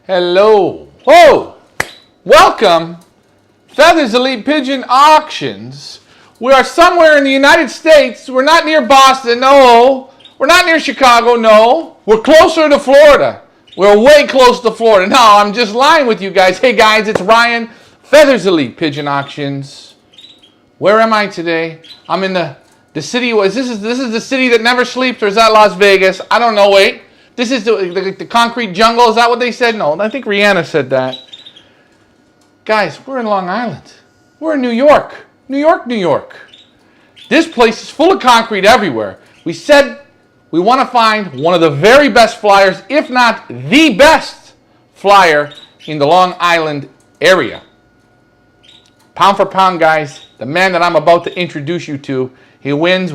Hello. Whoa. Welcome. Feathers Elite Pigeon Auctions. We are somewhere in the United States. We're not near Boston, no. We're not near Chicago, no. We're closer to Florida. We're way close to Florida. No, I'm just lying with you guys. Hey guys, it's Ryan. Feathers Elite Pigeon Auctions. Where am I today? I'm in the city. This is the city that never sleeps, or is that Las Vegas? I don't know. Wait. This is the concrete jungle. Is that what they said? No, I think Rihanna said that. Guys, we're in Long Island. We're in New York. New York, New York. This place is full of concrete everywhere. We said we want to find one of the very best flyers, if not the best flyer in the Long Island area. Pound for pound, guys, the man that I'm about to introduce you to, he wins.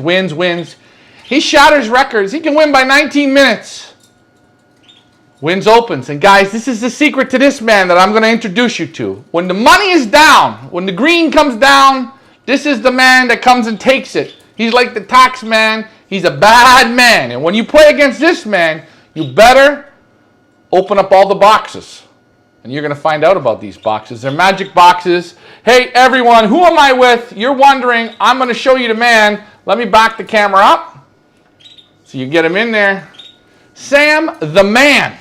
He shatters records. He can win by 19 minutes. Wins opens. And guys, this is the secret to this man that I'm going to introduce you to. When the money is down, when the green comes down, this is the man that comes and takes it. He's like the tax man. He's a bad man. And when you play against this man, you better open up all the boxes. And you're going to find out about these boxes. They're magic boxes. Hey, everyone, who am I with? You're wondering. I'm going to show you the man. Let me back the camera up so you get him in there. Sam the Man.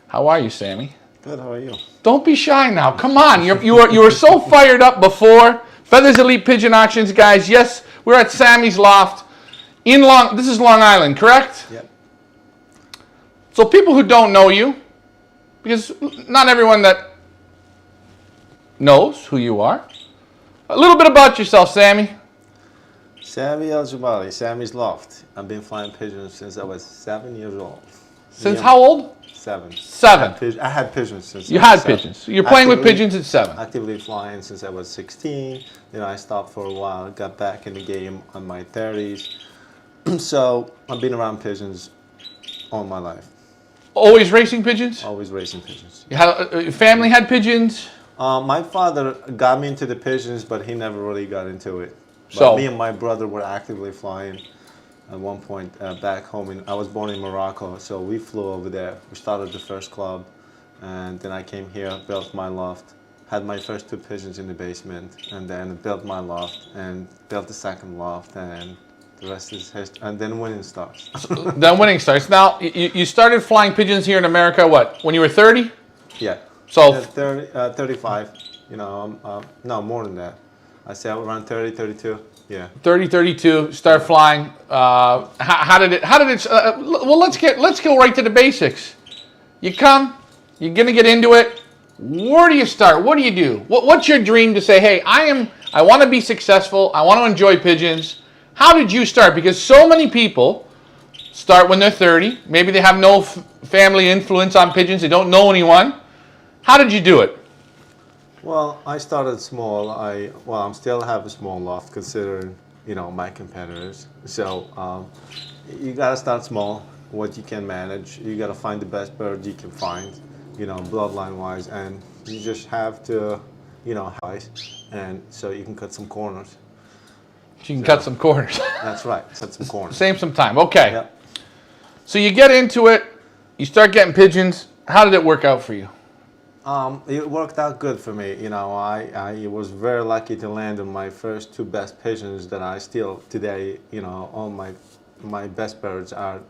How are you, Sammy? Good, how are you? Don't be shy now. Come on. You were so fired up before. Feathers Elite Pigeon Auctions, guys. Yes, we're at Sammy's Loft. This is Long Island, correct? Yep. So people who don't know you, because not everyone that knows who you are. A little bit about yourself, Sammy. Sammy Al-Jabali, Sammy's Loft. I've been flying pigeons since I was 7 years old. Since how old? 7. 7. I had pigeons since You I was had 7. pigeons. You're playing with pigeons at 7. Actively flying since I was 16. Then I stopped for a while, got back in the game on my 30s. So I've been around pigeons all my life. Always racing pigeons? Always racing pigeons. Your family had pigeons? My father got me into the pigeons, but he never really got into it. But So me and my brother were actively flying at one point back home. I was born in Morocco, so we flew over there. We started the first club, and then I came here, built my loft, had my first 2 pigeons in the basement, and then built my loft, and built the second loft, and the rest is history. And then winning starts. Then winning starts. Now, you started flying pigeons here in America, what, when you were 30? Yeah. So 35, you know, no, more than that. I say around 30, 32. Yeah. 30, 32, start flying. How did it, well, let's go right to the basics. You come, you're going to get into it. Where do you start? What do you do? What's your dream to say, hey, I want to be successful. I want to enjoy pigeons. How did you start? Because so many people start when they're 30. Maybe they have no family influence on pigeons. They don't know anyone. How did you do it? Well, I started small. I still have a small loft considering, you know, my competitors. So you gotta start small, what you can manage. You gotta find the best bird you can find, you know, bloodline wise, and you just have to, you know, and so you can cut some corners. You can cut some corners. That's right, cut some corners. Save some time. Okay. Yep. So you get into it. You start getting pigeons. How did it work out for you? It worked out good for me. You know, I was very lucky to land on my first 2 best pigeons that I still today, you know, all my best birds are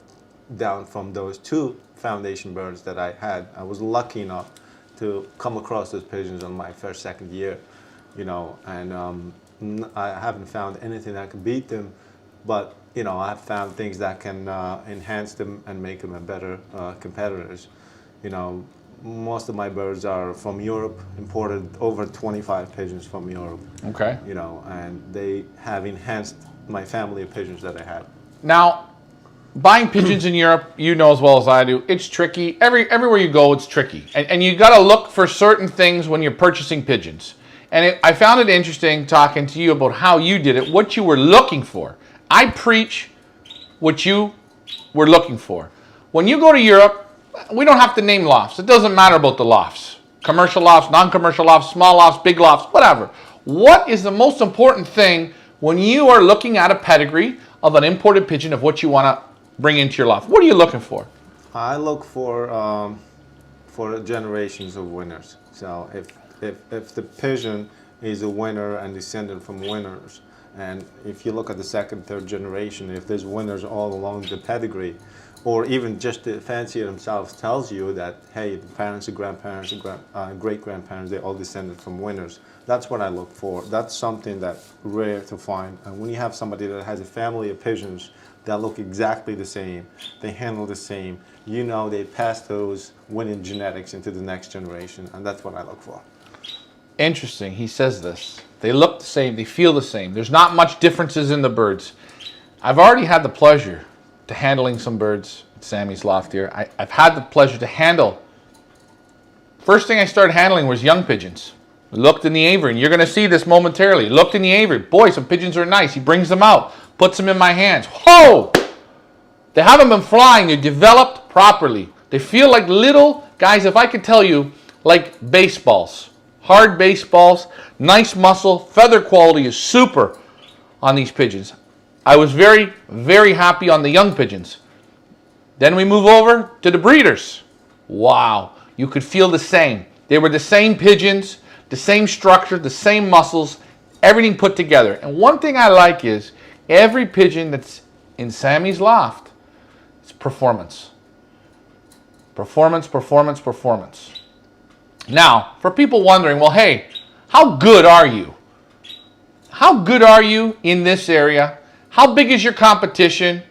down from those 2 foundation birds that I had. I was lucky enough to come across those pigeons on my first, second year, you know, and I haven't found anything that can beat them, but, you know, I've found things that can enhance them and make them a better competitors, you know. Most of my birds are from Europe, imported over 25 pigeons from Europe. Okay. You know, and they have enhanced my family of pigeons that I had. Now, buying pigeons in Europe, you know as well as I do, it's tricky. Everywhere you go, it's tricky. And you got to look for certain things when you're purchasing pigeons. And I found it interesting talking to you about how you did it, what you were looking for. I preach what you were looking for. When you go to Europe, we don't have to name lofts. It doesn't matter about the lofts. Commercial lofts, non-commercial lofts, small lofts, big lofts, whatever. What is the most important thing when you are looking at a pedigree of an imported pigeon of what you want to bring into your loft? What are you looking for? I look for for generations of winners. So if the pigeon is a winner and descendant from winners, and if you look at the second, third generation, if there's winners all along the pedigree, or even just the fancier themselves tells you that, hey, the parents and grandparents and great-grandparents, they all descended from winners. That's what I look for. That's something that's rare to find. And when you have somebody that has a family of pigeons that look exactly the same, they handle the same, you know they pass those winning genetics into the next generation, and that's what I look for. Interesting. He says this. They look the same. They feel the same. There's not much differences in the birds. I've already had the pleasure to handling some birds at Sammy's Loft here. I've had the pleasure to handle. First thing I started handling was young pigeons. Looked in the aviary, and you're going to see this momentarily. Looked in the aviary. Boy, some pigeons are nice. He brings them out, puts them in my hands. Whoa! They haven't been flying. They're developed properly. They feel like little guys, if I could tell you, like baseballs. Hard baseballs, nice muscle, feather quality is super on these pigeons. I was very, very happy on the young pigeons. Then we move over to the breeders. Wow, you could feel the same. They were the same pigeons, the same structure, the same muscles, everything put together. And one thing I like is every pigeon that's in Sammy's Loft is performance. Performance, performance, performance. Now, for people wondering, well, hey, how good are you? How good are you in this area? How big is your competition?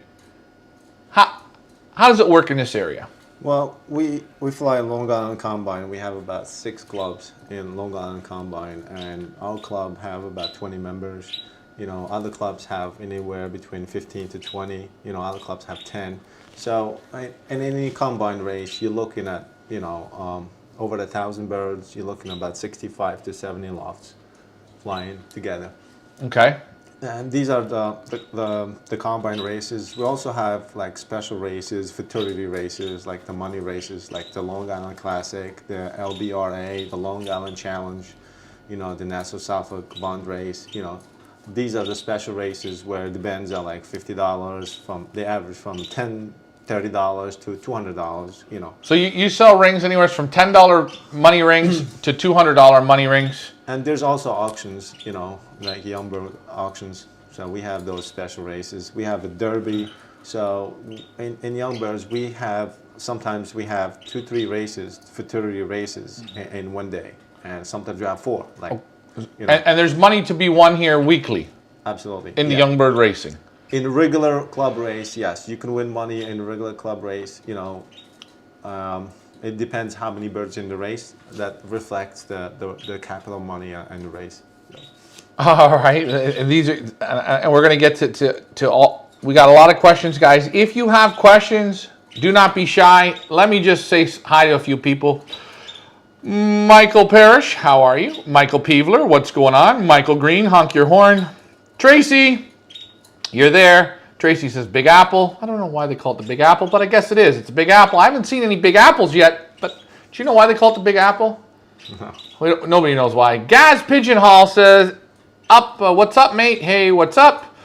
How does it work in this area? Well, we fly Long Island Combine. We have about 6 clubs in Long Island Combine, and our club have about 20 members. You know, other clubs have anywhere between 15 to 20. You know, other clubs have 10. So in any combine race, you're looking at, you know, over 1,000 birds. You're looking at about 65 to 70 lofts flying together. Okay. And these are the combine races. We also have like special races, fraternity races, like the money races, like the Long Island Classic, the LBRA, the Long Island Challenge, you know, the Nassau Suffolk Bond Race. You know, these are the special races where the bands are like $50 they average from $10, $30 to $200. You know. So you sell rings anywhere from $10 money rings to $200 money rings. And there's also auctions, you know, like Youngberg auctions. So we have those special races. We have a derby. So in Youngbirds, sometimes we have 2-3 races, fraternity races in one day. And sometimes we have 4. Like, you know. And there's money to be won here weekly. Absolutely. In the Youngbird racing. In a regular club race, yes, you can win money in a regular club race, you know. It depends how many birds in the race. That reflects the capital money in the race. All right, and these are, and we're going to get to all. We got a lot of questions, guys. If you have questions, do not be shy. Let me just say hi to a few people. Michael Parrish, how are you? Michael Peevler, what's going on? Michael Green, honk your horn. Tracy, you're there. Tracy says Big Apple. I don't know why they call it the Big Apple, but I guess it is. It's a Big Apple. I haven't seen any Big Apples yet, but do you know why they call it the Big Apple? No. Nobody knows why. Gaz Pigeon Hall says, what's up, mate? Hey, what's up?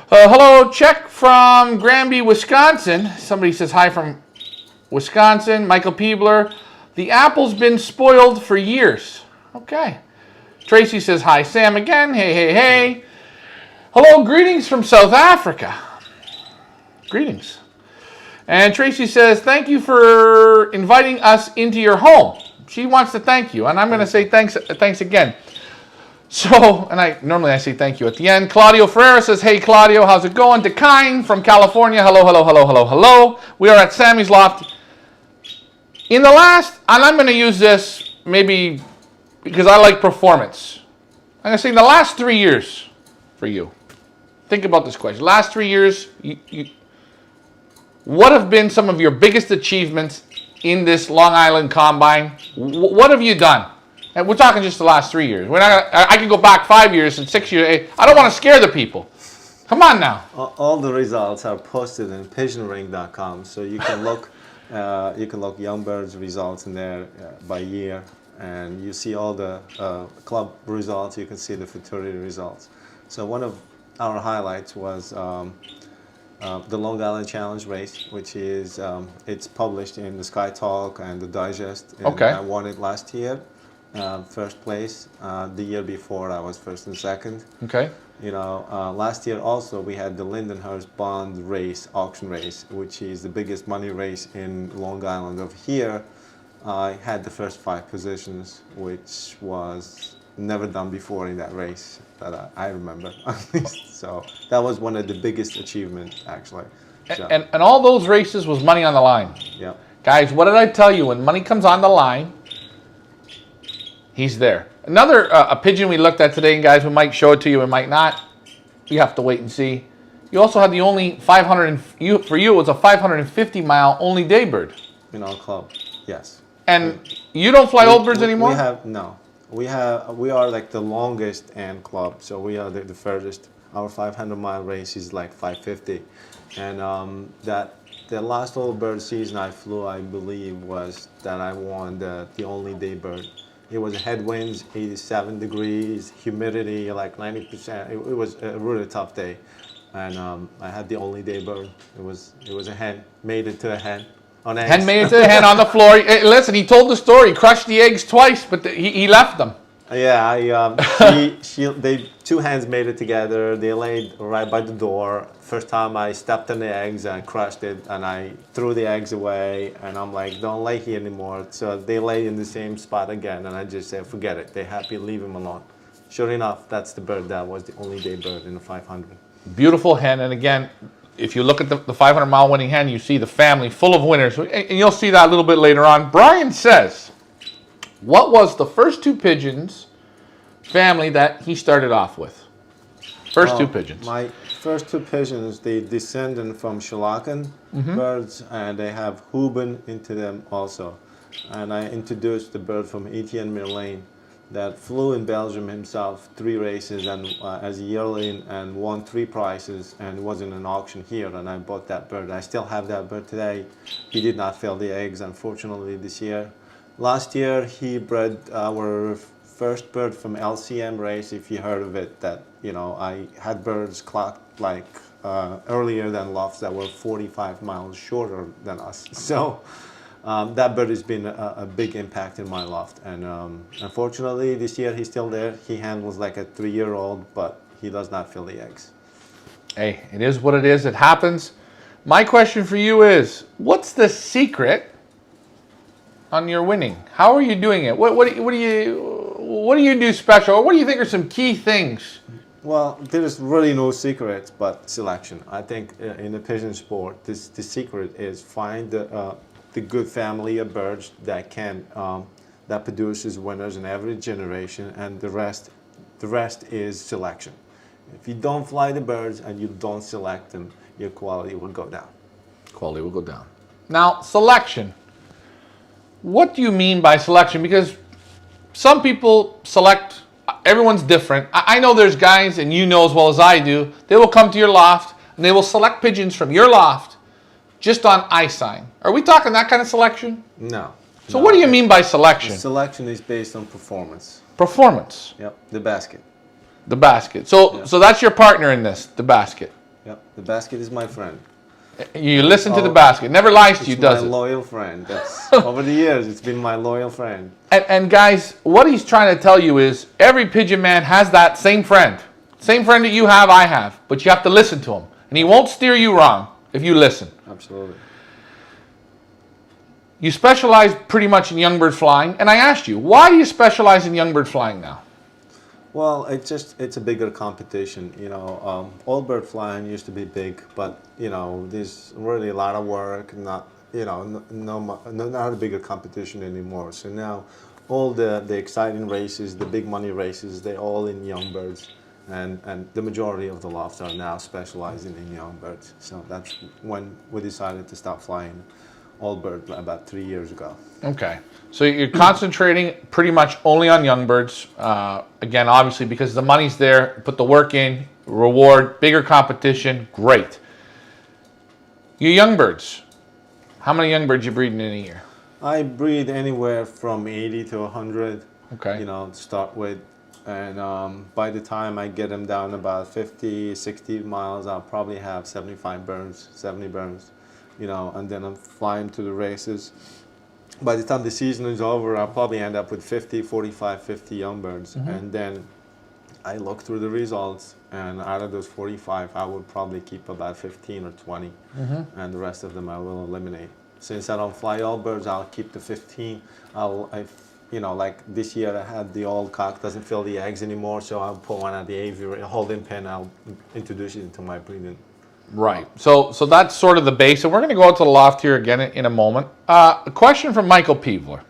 Hello, check from Granby, Wisconsin. Somebody says hi from Wisconsin. Michael Peebler. The apple's been spoiled for years. Okay. Tracy says hi, Sam again. Hey, hey, hey. Hello, greetings from South Africa. Greetings. And Tracy says, thank you for inviting us into your home. She wants to thank you, and I'm going to say thanks again. So, and normally I say thank you at the end. Claudio Ferreira says, hey, Claudio, how's it going? Dekine from California. Hello, hello, hello, hello, hello. We are at Sammy's Loft. In the last, and I'm going to use this maybe because I like performance. I'm going to say in the last 3 years for you. Think about this question. Last 3 years, what have been some of your biggest achievements in this Long Island Combine? What have you done? And we're talking just the last 3 years. We're not. I can go back 5 years and 6 years. I don't want to scare the people. Come on now. All the results are posted in pigeonring.com, so you can look. You can look Youngbird's results in there by year, and you see all the club results. You can see the fraternity results. So one of our highlights was the Long Island Challenge race, which is it's published in the Sky Talk and the Digest. And Okay. I won it last year, first place. The year before, I was first and second. Okay. You know, last year also we had the Lindenhurst Bond race, auction race, which is the biggest money race in Long Island. Of here, I had the first 5 positions, which was never done before in that race that I remember, at least. So that was one of the biggest achievements, actually. So, And all those races was money on the line. yeah. Guys, what did I tell you? When money comes on the line, he's there. Another a pigeon we looked at today, and guys, we might show it to you, we might not. You have to wait and see. You also had the only 500, for you it was a 550-mile only day bird. In our club, yes. And you don't fly old birds anymore? We have, no. We are like the longest end club, so we are the furthest. Our 500-mile race is like 550. And the last old bird season I flew, I believe, was that I won the only day bird. It was headwinds, 87 degrees, humidity like 90%. It was a really tough day, and I had the only day bird. It was a hen, made it to a hen. On eggs. Hen made it to the hen on the floor. Hey, listen, he told the story. He crushed the eggs twice, but he left them. Yeah, they 2 hens made it together. They laid right by the door. First time I stepped on the eggs and crushed it, and I threw the eggs away. And I'm like, don't lay here anymore. So they lay in the same spot again, and I just said, forget it. They're happy, leave them alone. Sure enough, that's the bird that was the only day bird in the 500. Beautiful hen, and again, if you look at the 500-mile winning hen, you see the family full of winners, and you'll see that a little bit later on. Brian says, what was the first 2 pigeons family that he started off with? First 2 pigeons. My first 2 pigeons, they descended from Shelakan birds, and they have Huben into them also. And I introduced the bird from Etienne Merlin that flew in Belgium himself 3 races and as a yearling, and won 3 prizes, and was in an auction here, and I bought that bird. I still have that bird today. He did not fill the eggs, unfortunately, this year. Last year he bred our first bird from LCM race, if you heard of it, that, you know, I had birds clocked like earlier than Lofts that were 45 miles shorter than us. So that bird has been a big impact in my loft, and unfortunately this year he's still there. He handles like a 3-year-old, but he does not fill the eggs. Hey, it is what it is. It happens. My question for you is, what's the secret on your winning? How are you doing it? What do you do special? Or what do you think are some key things? Well, there's really no secret but selection. I think in the pigeon sport, the secret is find the good family of birds that can that produces winners in every generation, and the rest is selection. If you don't fly the birds and you don't select them, your quality will go down. Quality will go down. Now, selection. What do you mean by selection? Because some people select, everyone's different. I know there's guys, and you know as well as I do, they will come to your loft and they will select pigeons from your loft just on eye sign. Are we talking that kind of selection? No. So what do you mean by selection? The selection is based on performance. Performance. Yep, the basket. The basket. So that's your partner in this, the basket. Yep, the basket is my friend. You listen to the basket. Never lies to you, does it? It's my loyal friend. That's over the years, it's been my loyal friend. And guys, what he's trying to tell you is every pigeon man has that same friend. Same friend that you have, I have. But you have to listen to him. And he won't steer you wrong if you listen. Absolutely. You specialize pretty much in young bird flying. And I asked you, why do you specialize in young bird flying now? Well, it's a bigger competition. You know, old bird flying used to be big, but you know, there's really a lot of work. Not a bigger competition anymore. So now, all the exciting races, the big money races, they're all in young birds, and the majority of the lofts are now specializing in young birds. So that's when we decided to stop flying old bird about 3 years ago. Okay. So you're concentrating pretty much only on young birds. Again, obviously, because the money's there, put the work in, reward, bigger competition, great. Your young birds, how many young birds you breeding in a year? I breed anywhere from 80 to 100. Okay. You know, to start with. And by the time I get them down about 50, 60 miles, I'll probably have 75 burns, 70 burns, you know, and then I'm flying to the races. By the time the season is over, I'll probably end up with 50, 45, 50 young birds. And then I look through the results, and out of those 45, I would probably keep about 15 or 20, and the rest of them I will eliminate. Since I don't fly all birds, I'll keep the 15. You know, like this year I had the old cock doesn't fill the eggs anymore, so I'll pull one out the aviary, holding pen, I'll introduce it into my breeding. Right. So that's sort of the base, and we're going to go out to the loft here again in a moment. A question from Michael Peevler.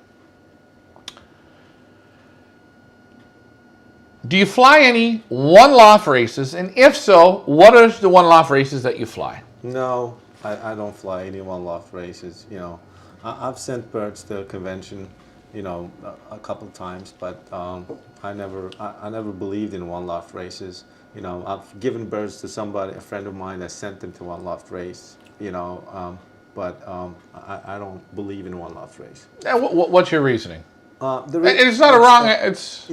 Do you fly any one loft races, and if so, what are the one loft races that you fly? No, I don't fly any one loft races. You know, I've sent birds to a convention, you know, a couple of times, but I never believed in one loft races. You know, I've given birds to somebody, a friend of mine, that sent them to one loft race. You know, but I don't believe in one loft race. What's your reasoning? It's not a wrong. It's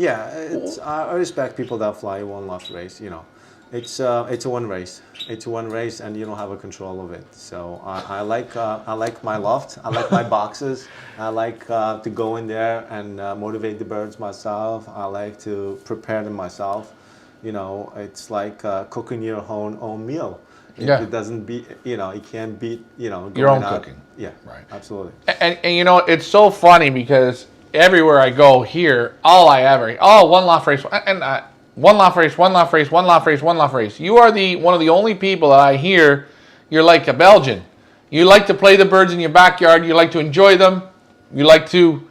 I respect people that fly one loft race. You know, it's a one race. It's one race, and you don't have a control of it. So I like my loft. I like my boxes. I like to go in there and motivate the birds myself. I like to prepare them myself. You know, it's like cooking your own meal. It doesn't beat, you know, it can't beat, you know, your own out. cooking. Yeah, right. Absolutely. And you know, it's so funny because everywhere I go here, one loft race, and one loft race, one loft race, one loft race, one loft race. You are one of the only people that I hear. You're like a Belgian. You like to play the birds in your backyard. You like to enjoy them. You like to.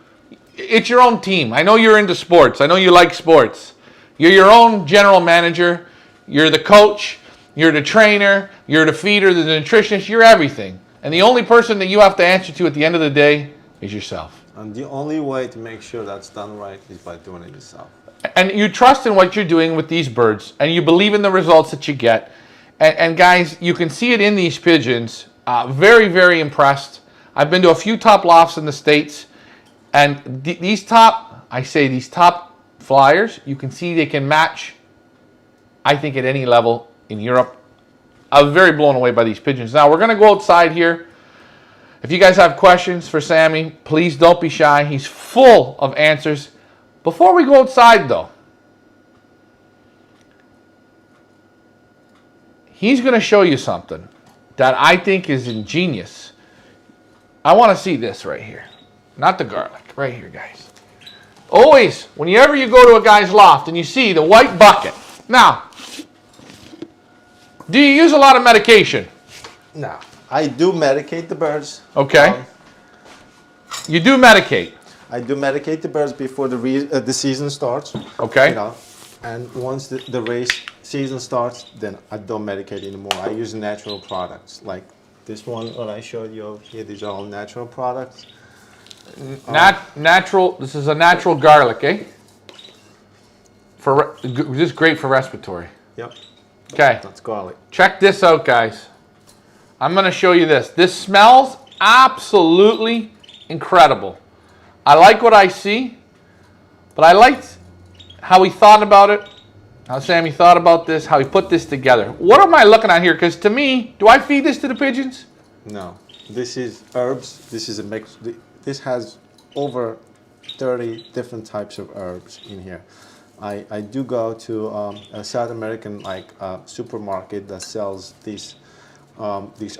It's your own team. I know you're into sports. I know you like sports. You're your own general manager. You're the coach. You're the trainer. You're the feeder, the nutritionist. You're everything. And the only person that you have to answer to at the end of the day is yourself. And the only way to make sure that's done right is by doing it yourself. And you trust in what you're doing with these birds, and you believe in the results that you get. And guys, you can see it in these pigeons. Very, very impressed. I've been to a few top lofts in the States, and these top flyers, you can see they can match, I think, at any level in Europe. I was very blown away by these pigeons. Now, we're going to go outside here. If you guys have questions for Sammy, please don't be shy. He's full of answers. Before we go outside, though, he's going to show you something that I think is ingenious. I want to see this right here. Not the garlic. Right here, guys. Always, whenever you go to a guy's loft and you see the white bucket. Now, do you use a lot of medication? No. I do medicate the birds. Okay. You do medicate. I do medicate the birds before the season starts. Okay. You know, and once the race season starts, then I don't medicate anymore. I use natural products like this one that I showed you over here. These are all natural products. Natural. This is a natural garlic, eh? This is great for respiratory. Yep. Okay. That's garlic. Check this out, guys. I'm going to show you this. This smells absolutely incredible. I like what I see, but I liked how he thought about it, how Sammy thought about this, how he put this together. What am I looking at here? Because to me, do I feed this to the pigeons? No. This is herbs. This is a mix. This has over 30 different types of herbs in here. I do go to a South American supermarket that sells these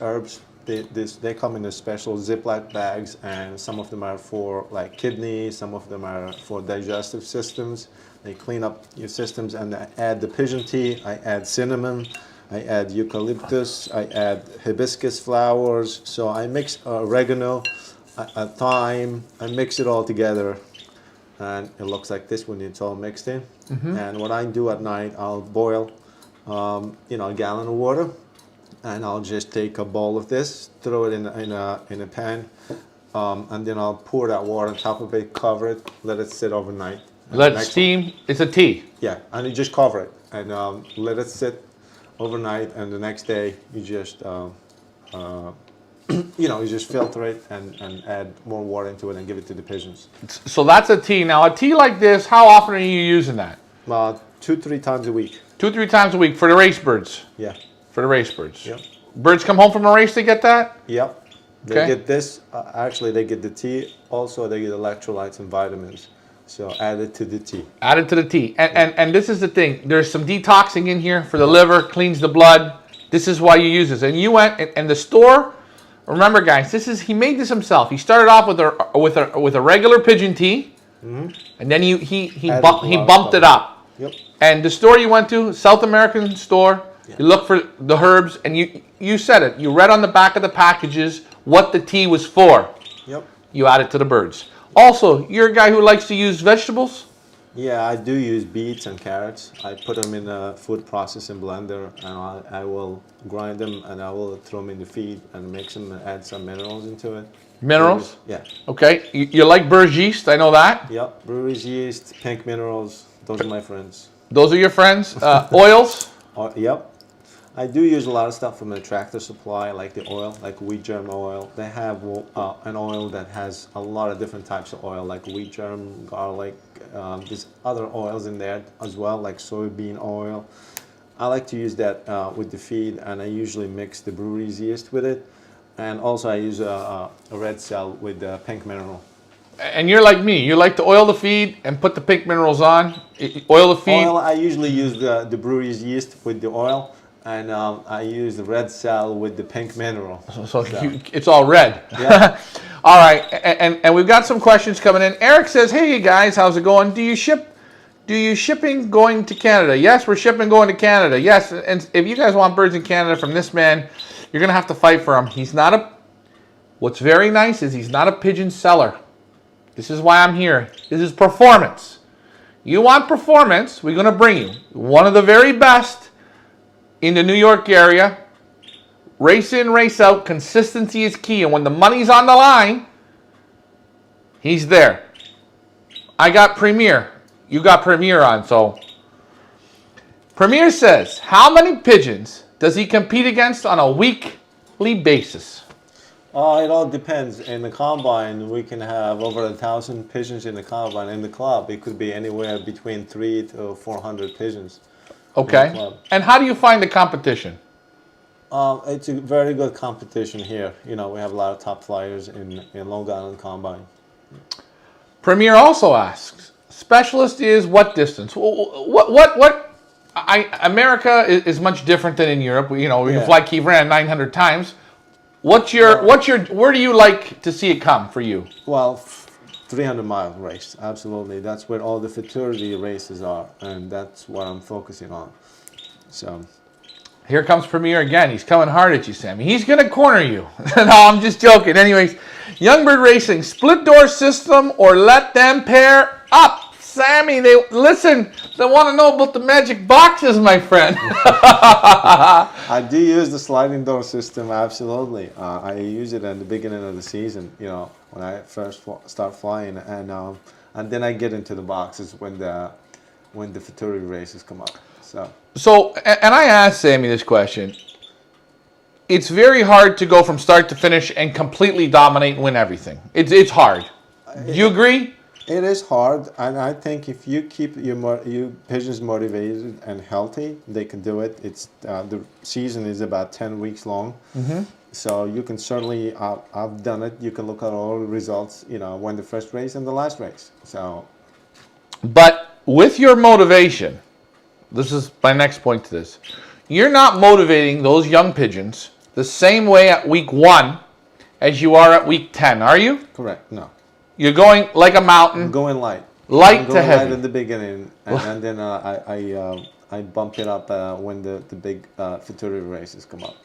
herbs. They come in a special Ziploc bags, and some of them are for like kidneys, some of them are for digestive systems. They clean up your systems, and I add the pigeon tea, I add cinnamon, I add eucalyptus, I add hibiscus flowers. So I mix oregano, thyme, I mix it all together, and it looks like this when it's all mixed in. And what I do at night, I'll boil a gallon of water, and I'll just take a bowl of this, throw it in a pan, and then I'll pour that water on top of it, cover it, let it sit overnight. Let it steam. It's a tea. Yeah, and you just cover it and let it sit overnight, and the next day you just you just filter it and add more water into it and give it to the pigeons. So that's a tea. Now, a tea like this, how often are you using that? 2-3 times a week. 2-3 times a week for the race birds. Yeah. For the race birds. Yep. Birds come home from a race, they get that? Yep. They Okay. get this. Actually, they get the tea. Also, they get electrolytes and vitamins. So add it to the tea. Add it to the tea. And this is the thing. There's some detoxing in here for the liver, cleans the blood. This is why you use this. And you went and the store. Remember, guys, he made this himself. He started off with a regular pigeon tea, and then he bumped it up. Yep. And the store you went to, South American store, you look for the herbs, and you said it. You read on the back of the packages what the tea was for. Yep. You add it to the birds. Also, you're a guy who likes to use vegetables? Yeah, I do use beets and carrots. I put them in a food processing blender, and I will grind them, and I will throw them in the feed and mix them and add some minerals into it. Minerals? Yeah. Okay. You like bird's yeast, I know that. Yep. Brewery's yeast, pink minerals. Those are my friends. Those are your friends. Oils? Yep. I do use a lot of stuff from the Tractor Supply, like the oil, like wheat germ oil. They have an oil that has a lot of different types of oil, like wheat germ, garlic. There's other oils in there as well, like soybean oil. I like to use that with the feed, and I usually mix the brewery's yeast with it. And also I use a red cell with the pink mineral. And you're like me. You like to oil the feed and put the pink minerals on. Oil the feed. Oil, I usually use the brewery's yeast with the oil. And I use the red cell with the pink mineral. So it's all red. Yeah. All right, and we've got some questions coming in. Eric says, "Hey guys, how's it going? Do you shipping going to Canada?" Yes, we're shipping going to Canada. Yes, and if you guys want birds in Canada from this man, you're gonna have to fight for him. What's very nice is he's not a pigeon seller. This is why I'm here. This is performance. You want performance? We're gonna bring you one of the very best in the New York area. Race in, race out. Consistency is key. And when the money's on the line, he's there. I got Premier. You got Premier on. So Premier says, how many pigeons does he compete against on a weekly basis? It all depends. In the combine, we can have over 1,000 pigeons in the combine. In the club, it could be anywhere between 300 to 400 pigeons. Okay. And how do you find the competition? It's a very good competition here. You know, we have a lot of top flyers in Long Island Combine. Premier also asks, specialist is what distance? America is much different than in Europe. You know, we can fly Key Ran 900 times. Where do you like to see it come for you? Well, 300-mile race, absolutely. That's where all the futurity races are, and that's what I'm focusing on. So, here comes Premier again. He's coming hard at you, Sammy. He's gonna corner you. No, I'm just joking. Anyways, Youngbird Racing, split door system or let them pair up. Sammy, they want to know about the magic boxes, my friend. I do use the sliding door system, absolutely. I use it at the beginning of the season, you know, when I first start flying, and then I get into the boxes when the futurity races come up. So, and I asked Sammy this question. It's very hard to go from start to finish and completely dominate and win everything. It's hard. Do you agree? It is hard, and I think if you keep your pigeons motivated and healthy, they can do it. It's the season is about 10 weeks long, so you can certainly. I've done it. You can look at all the results. You know, won the first race and the last race. So, but with your motivation, this is my next point to this. You're not motivating those young pigeons the same way at week 1 as you are at week 10, are you? Correct. No. You're going like a mountain. I'm going light. Light to heavy. Light in the beginning, and then I bump it up when the big futurity races come up.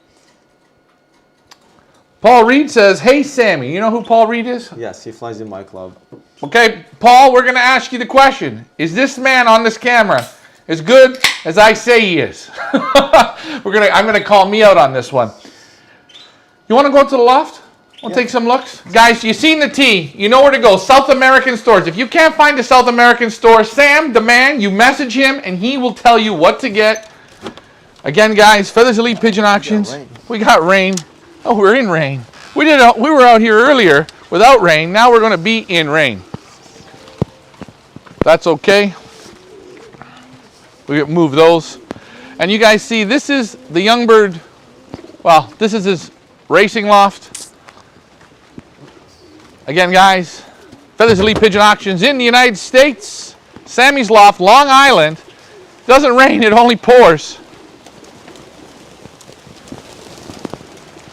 Paul Reed says, "Hey Sammy, you know who Paul Reed is?" Yes, he flies in my club. Okay, Paul, we're going to ask you the question: is this man on this camera as good as I say he is? I'm going to call me out on this one. You want to go to the loft? We'll take some looks. Guys, you've seen the tea. You know where to go. South American stores. If you can't find a South American store, Sam, the man, you message him and he will tell you what to get. Again, guys, Feathers Elite Pigeon Auctions. We got rain. Oh, we're in rain. We were out here earlier without rain. Now we're going to be in rain. That's okay. We move those. And you guys see, this is the young bird. Well, this is his racing loft. Again, guys, Feathers Elite Pigeon Auctions in the United States. Sammy's Loft, Long Island. Doesn't rain, it only pours.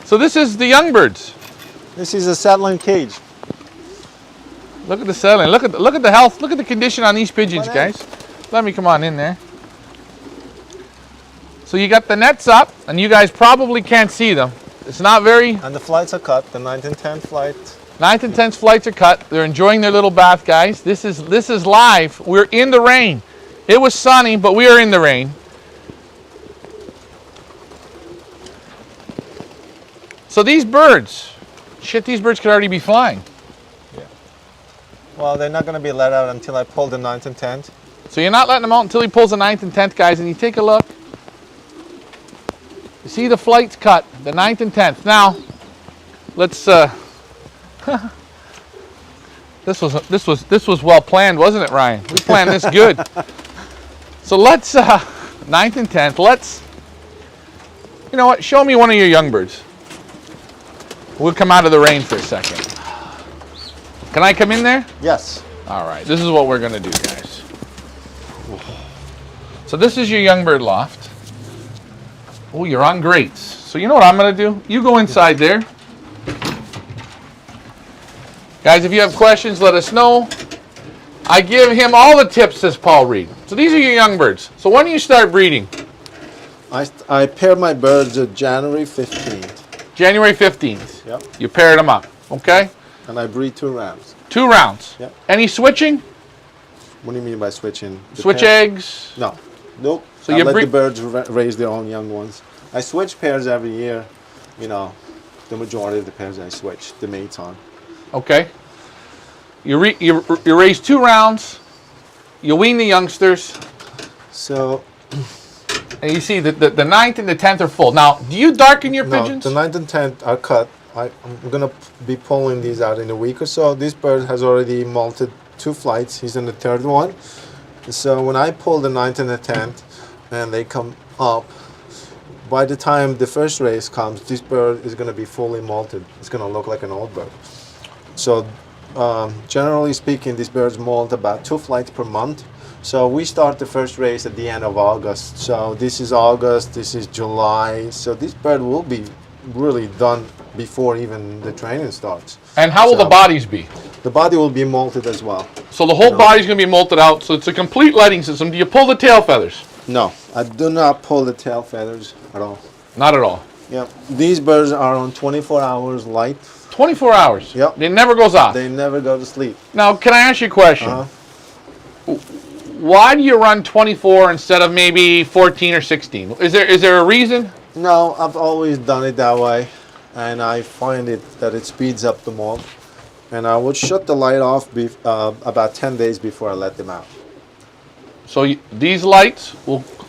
So this is the young birds. This is a settling cage. Look at the settling. Look at the health. Look at the condition on these pigeons, guys. Let me come on in there. So you got the nets up, and you guys probably can't see them. It's not very... And the flights are cut, the 9th and 10th flight. 9th and 10th flights are cut. They're enjoying their little bath, guys. This is live. We're in the rain. It was sunny, but we are in the rain. So these birds, these birds could already be flying. Yeah. Well, they're not going to be let out until I pull the 9th and 10th. So you're not letting them out until he pulls the 9th and 10th, guys, and you take a look. You see the flights cut, the 9th and 10th. Now, let's this was well planned, wasn't it, Ryan? We planned this good. So let's 9th and 10th. Let's, you know what? Show me one of your young birds. We'll come out of the rain for a second. Can I come in there? Yes. All right. This is what we're gonna do, guys. So this is your young bird loft. Oh, you're on grates. So you know what I'm gonna do? You go inside there. Guys, if you have questions, let us know. I give him all the tips, says Paul Reed. So these are your young birds. So when do you start breeding? I paired my birds January 15th. January 15th. Yep. You paired them up, okay? And I breed 2 rounds. 2 rounds. Yep. Any switching? What do you mean by switching? Switch eggs? No. Nope. So I you let the birds raise their own young ones. I switch pairs every year. You know, the majority of the pairs I switch the mates on. Okay. You raise 2 rounds. You wean the youngsters. So. And you see the 9th and the 10th are full. Now, do you darken your pigeons? The 9th and 10th are cut. I'm going to be pulling these out in a week or so. This bird has already molted 2 flights. He's in the 3rd one. So when I pull the 9th and the 10th and they come up, by the time the first race comes, this bird is going to be fully molted. It's going to look like an old bird. So generally speaking, these birds molt about 2 flights per month. So we start the first race at the end of August. So this is August, this is July. So this bird will be really done before even the training starts. And how will the bodies be? The body will be molted as well. So the whole body's going to be molted out. So it's a complete lighting system. Do you pull the tail feathers? No, I do not pull the tail feathers at all. Not at all. Yep. These birds are on 24 hours light. 24 hours? Yep. It never goes off? They never go to sleep. Now, can I ask you a question? Why do you run 24 instead of maybe 14 or 16? Is there a reason? No, I've always done it that way, and I find that it speeds up the molt. And I would shut the light off about 10 days before I let them out. So these lights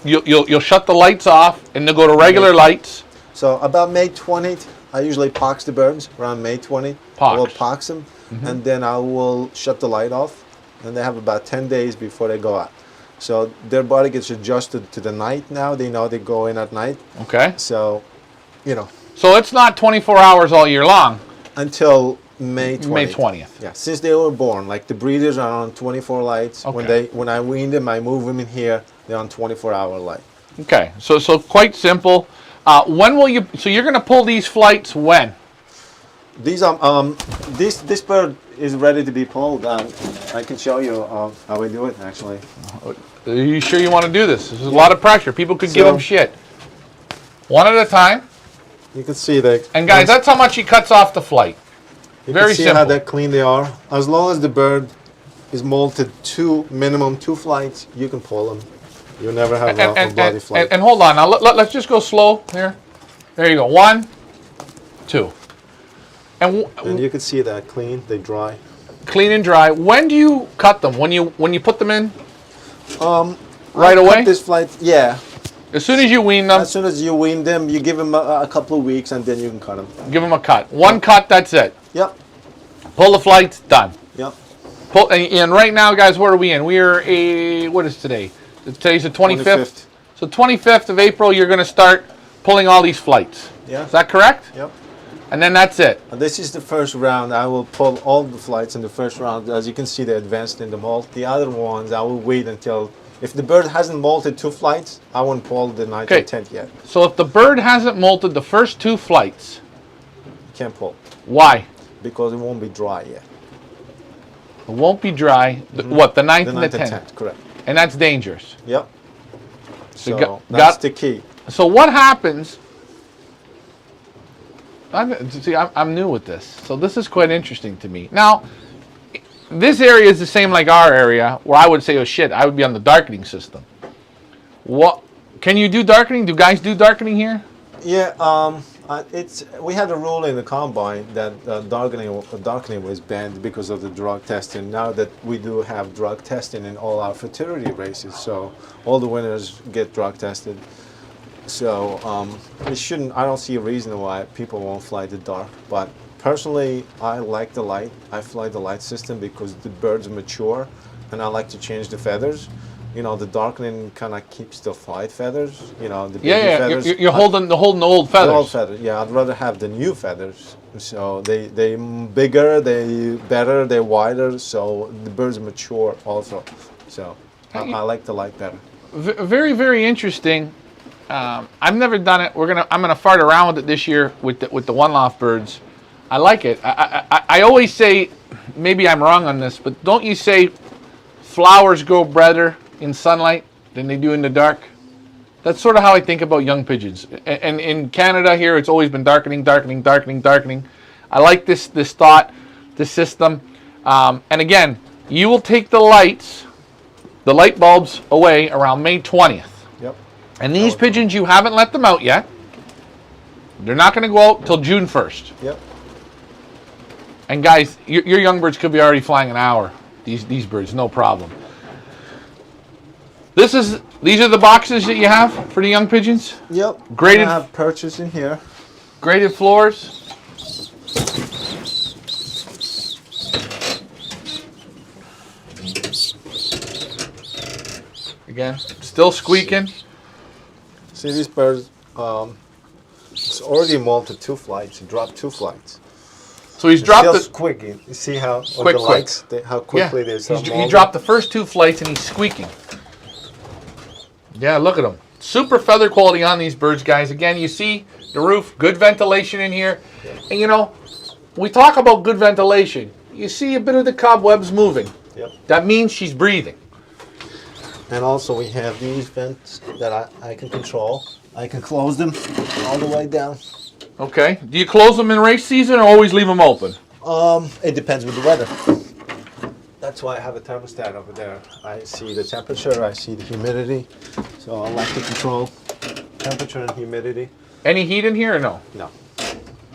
you'll shut the lights off and they'll go to regular lights. So about May 20th, I usually pox the birds around May 20th. I will pox them, and then I will shut the light off. And they have about 10 days before they go out. So their body gets adjusted to the night now. They know they go in at night. Okay. So, you know. So it's not 24 hours all year long. Until May 20th. May 20th. Yeah, since they were born. Like the breeders are on 24 lights. Okay. When I wean them, I move them in here. They're on 24-hour light. Okay. So quite simple. When will you? So you're going to pull these flights when? These this bird is ready to be pulled. I can show you how we do it actually. Are you sure you want to do this? This is a lot of pressure. People could give them shit. One at a time. You can see that. And guys, that's how much he cuts off the flight. Very see simple. how that clean they are. As long as the bird is molted minimum 2 flights, you can pull them. You'll never have a body flight. And hold on now. Let's just go slow here. There you go. 1, 2. And you can see that clean, they dry. Clean and dry. When do you cut them? When you put them in? Right I away? cut this flight, yeah. As soon as you wean them? As soon as you wean them, you give them a couple of weeks and then you can cut them. Give them a cut. One cut, that's it. Yep. Pull the flights, done. Yep. And right now, guys, what are we in? We are what is today? Today's the 25th. 25th. So 25th of April, you're going to start pulling all these flights. Yeah. Is that correct? Yep. And then that's it. This is the first round. I will pull all the flights in the first round. As you can see, they're advanced in the molt. The other ones, I will wait until, if the bird hasn't molted 2 flights, I won't pull the 9th or 10th yet. So if the bird hasn't molted the first 2 flights, You can't pull. why? Because it won't be dry yet. It won't be dry. What, the 9th The and 9th the 10th? and 10th, correct. And that's dangerous. Yep. So So that's the key. So what happens? I'm new with this, so this is quite interesting to me. Now, this area is the same like our area, where I would say, oh shit, I would be on the darkening system. What can you do darkening? Do guys do darkening here? Yeah, we had a rule in the combine that darkening was banned because of the drug testing. Now that we do have drug testing in all our fraternity races, so all the winners get drug tested. So it shouldn't. I don't see a reason why people won't fly the dark. But personally, I like the light. I fly the light system because the birds mature, and I like to change the feathers. You know, the darkening kind of keeps the flight feathers. You know, the baby feathers. You're holding the old feathers. The old feathers. Yeah, I'd rather have the new feathers. So they bigger, they better, they're wider. So the birds mature also. So I like the light better. Very, very interesting. I've never done it. I'm gonna fart around with it this year with the one loft birds. I like it. I always say, maybe I'm wrong on this, but don't you say flowers grow better in sunlight than they do in the dark? That's sort of how I think about young pigeons. And in Canada here, it's always been darkening, darkening, darkening, darkening. I like this thought, this system. And again, you will take the light bulbs away around May 20th. Yep. And these pigeons, you haven't let them out yet. They're not going to go out till June 1st. Yep. And guys, your young birds could be already flying an hour. These birds, no problem. These are the boxes that you have for the young pigeons? Yep. Graded. I have purchase in here. Graded floors. Again, still squeaking. See these birds? It's already molted 2 flights. He dropped 2 flights. So he's dropped Still the squeaking. You see how quick. lights, how quickly they start he molding? dropped the first 2 flights and he's squeaking. Yeah, look at him. Super feather quality on these birds, guys. Again, you see the roof, good ventilation in here. And you know, we talk about good ventilation. You see a bit of the cobwebs moving. Yep. That means she's breathing. And also we have these vents that I can control. I can close them all the way down. Okay. Do you close them in race season or always leave them open? It depends with the weather. That's why I have a thermostat over there. I see the temperature, I see the humidity. So I like to control temperature and humidity. Any heat in here or no? No.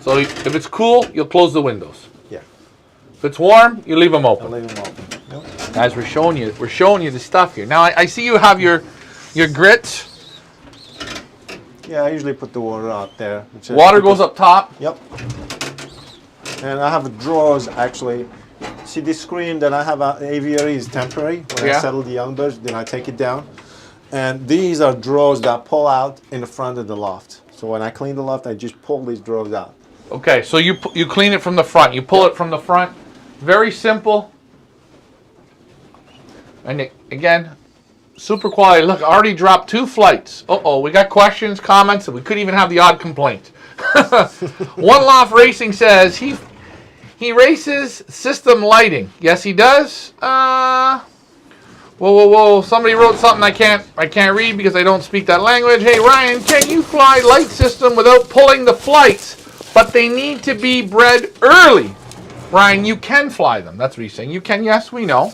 So if it's cool, you'll close the windows. Yeah. If it's warm, you leave them I'll open. leave them open. Yep. Guys, we're showing you the stuff here. Now I see you have your grits. Yeah, I usually put the water out there. Water goes up top. Yep. And I have drawers actually. See this screen that I have aviary is temporary. When I settle the young birds, then I take it down. And these are drawers that pull out in the front of the loft. So when I clean the loft, I just pull these drawers out. Okay, so you clean it from the front. You pull it from the front. Very simple. And again, super quality. Look, I already dropped 2 flights. Uh-oh, we got questions, comments, and we could even have the odd complaint. One Loft Racing says he races system lighting. Yes, he does. Whoa. Somebody wrote something I can't read because I don't speak that language. Hey, Ryan, can you fly light system without pulling the flights? But they need to be bred early. Ryan, you can fly them. That's what he's saying. You can, yes, we know.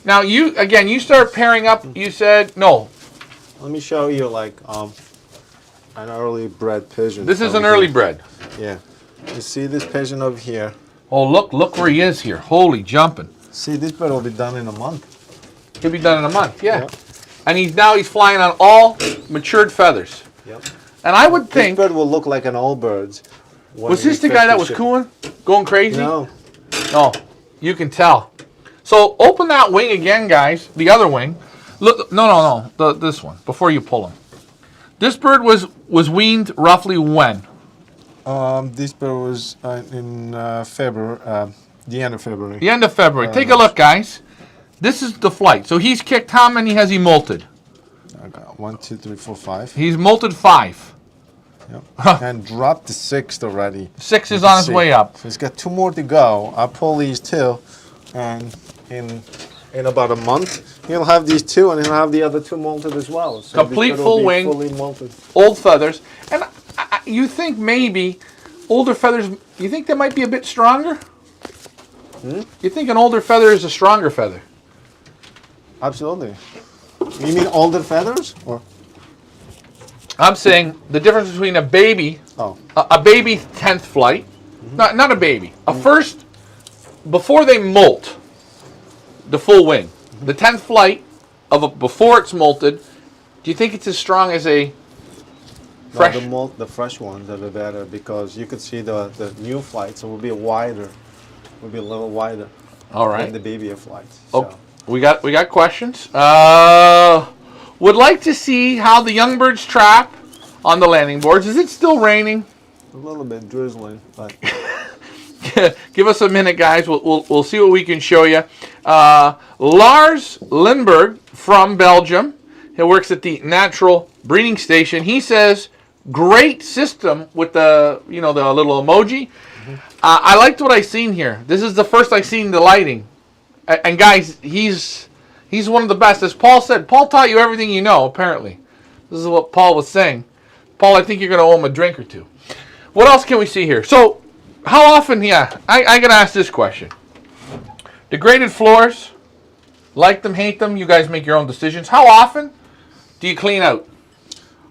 Now, you start pairing up, you said, no. Let me show you like an early bred pigeon. This is an early bred. Yeah. You see this pigeon over here? Oh, look where he is here. Holy jumping. See, this bird will be done in a month. He'll be done in a month, yeah. Yep. And he's flying on all matured feathers. Yep. And I would think... This bird will look like an old bird. Was this the guy that was cooing? Going crazy? No. No, you can tell. So open that wing again, guys, the other wing. Look, no. This one before you pull him. This bird was weaned roughly when? This bird was in February, the end of February. The end of February. Take a look, guys. This is the flight. So he's kicked. How many has he molted? I got 1, 2, 3, 4, 5. He's molted 5. Yep. And dropped the 6th already. 6 is on his way up. So he's got 2 more to go. I'll pull these 2, and in about a month, he'll have these 2, and he'll have the other 2 molted as well. So Complete full wing, fully molted. old feathers. And you think maybe older feathers, you think they might be a bit stronger? You think an older feather is a stronger feather? Absolutely. You mean older feathers? Or? I'm saying the difference between a baby, a baby 10th flight, not a baby, a first, before they molt, the full wing, the 10th flight of before it's molted, do you think it's as strong as a fresh? No, the fresh ones are the better, because you could see the new flights will be wider, will be a little wider. All right. Than the baby flights. Oh, so. we got questions. Would like to see how the young birds trap on the landing boards. Is it still raining? A little bit drizzling, but give us a minute, guys. We'll see what we can show you. Lars Lindberg from Belgium. He works at the Natural Breeding Station. He says, great system with the the little emoji. I liked what I seen here. This is the first I seen the lighting. And guys, he's one of the best. As Paul said, Paul taught you everything you know, apparently. This is what Paul was saying. Paul, I think you're going to owe him a drink or 2. What else can we see here? So, how often, I got to ask this question. Degraded floors, like them, hate them, you guys make your own decisions. How often do you clean out?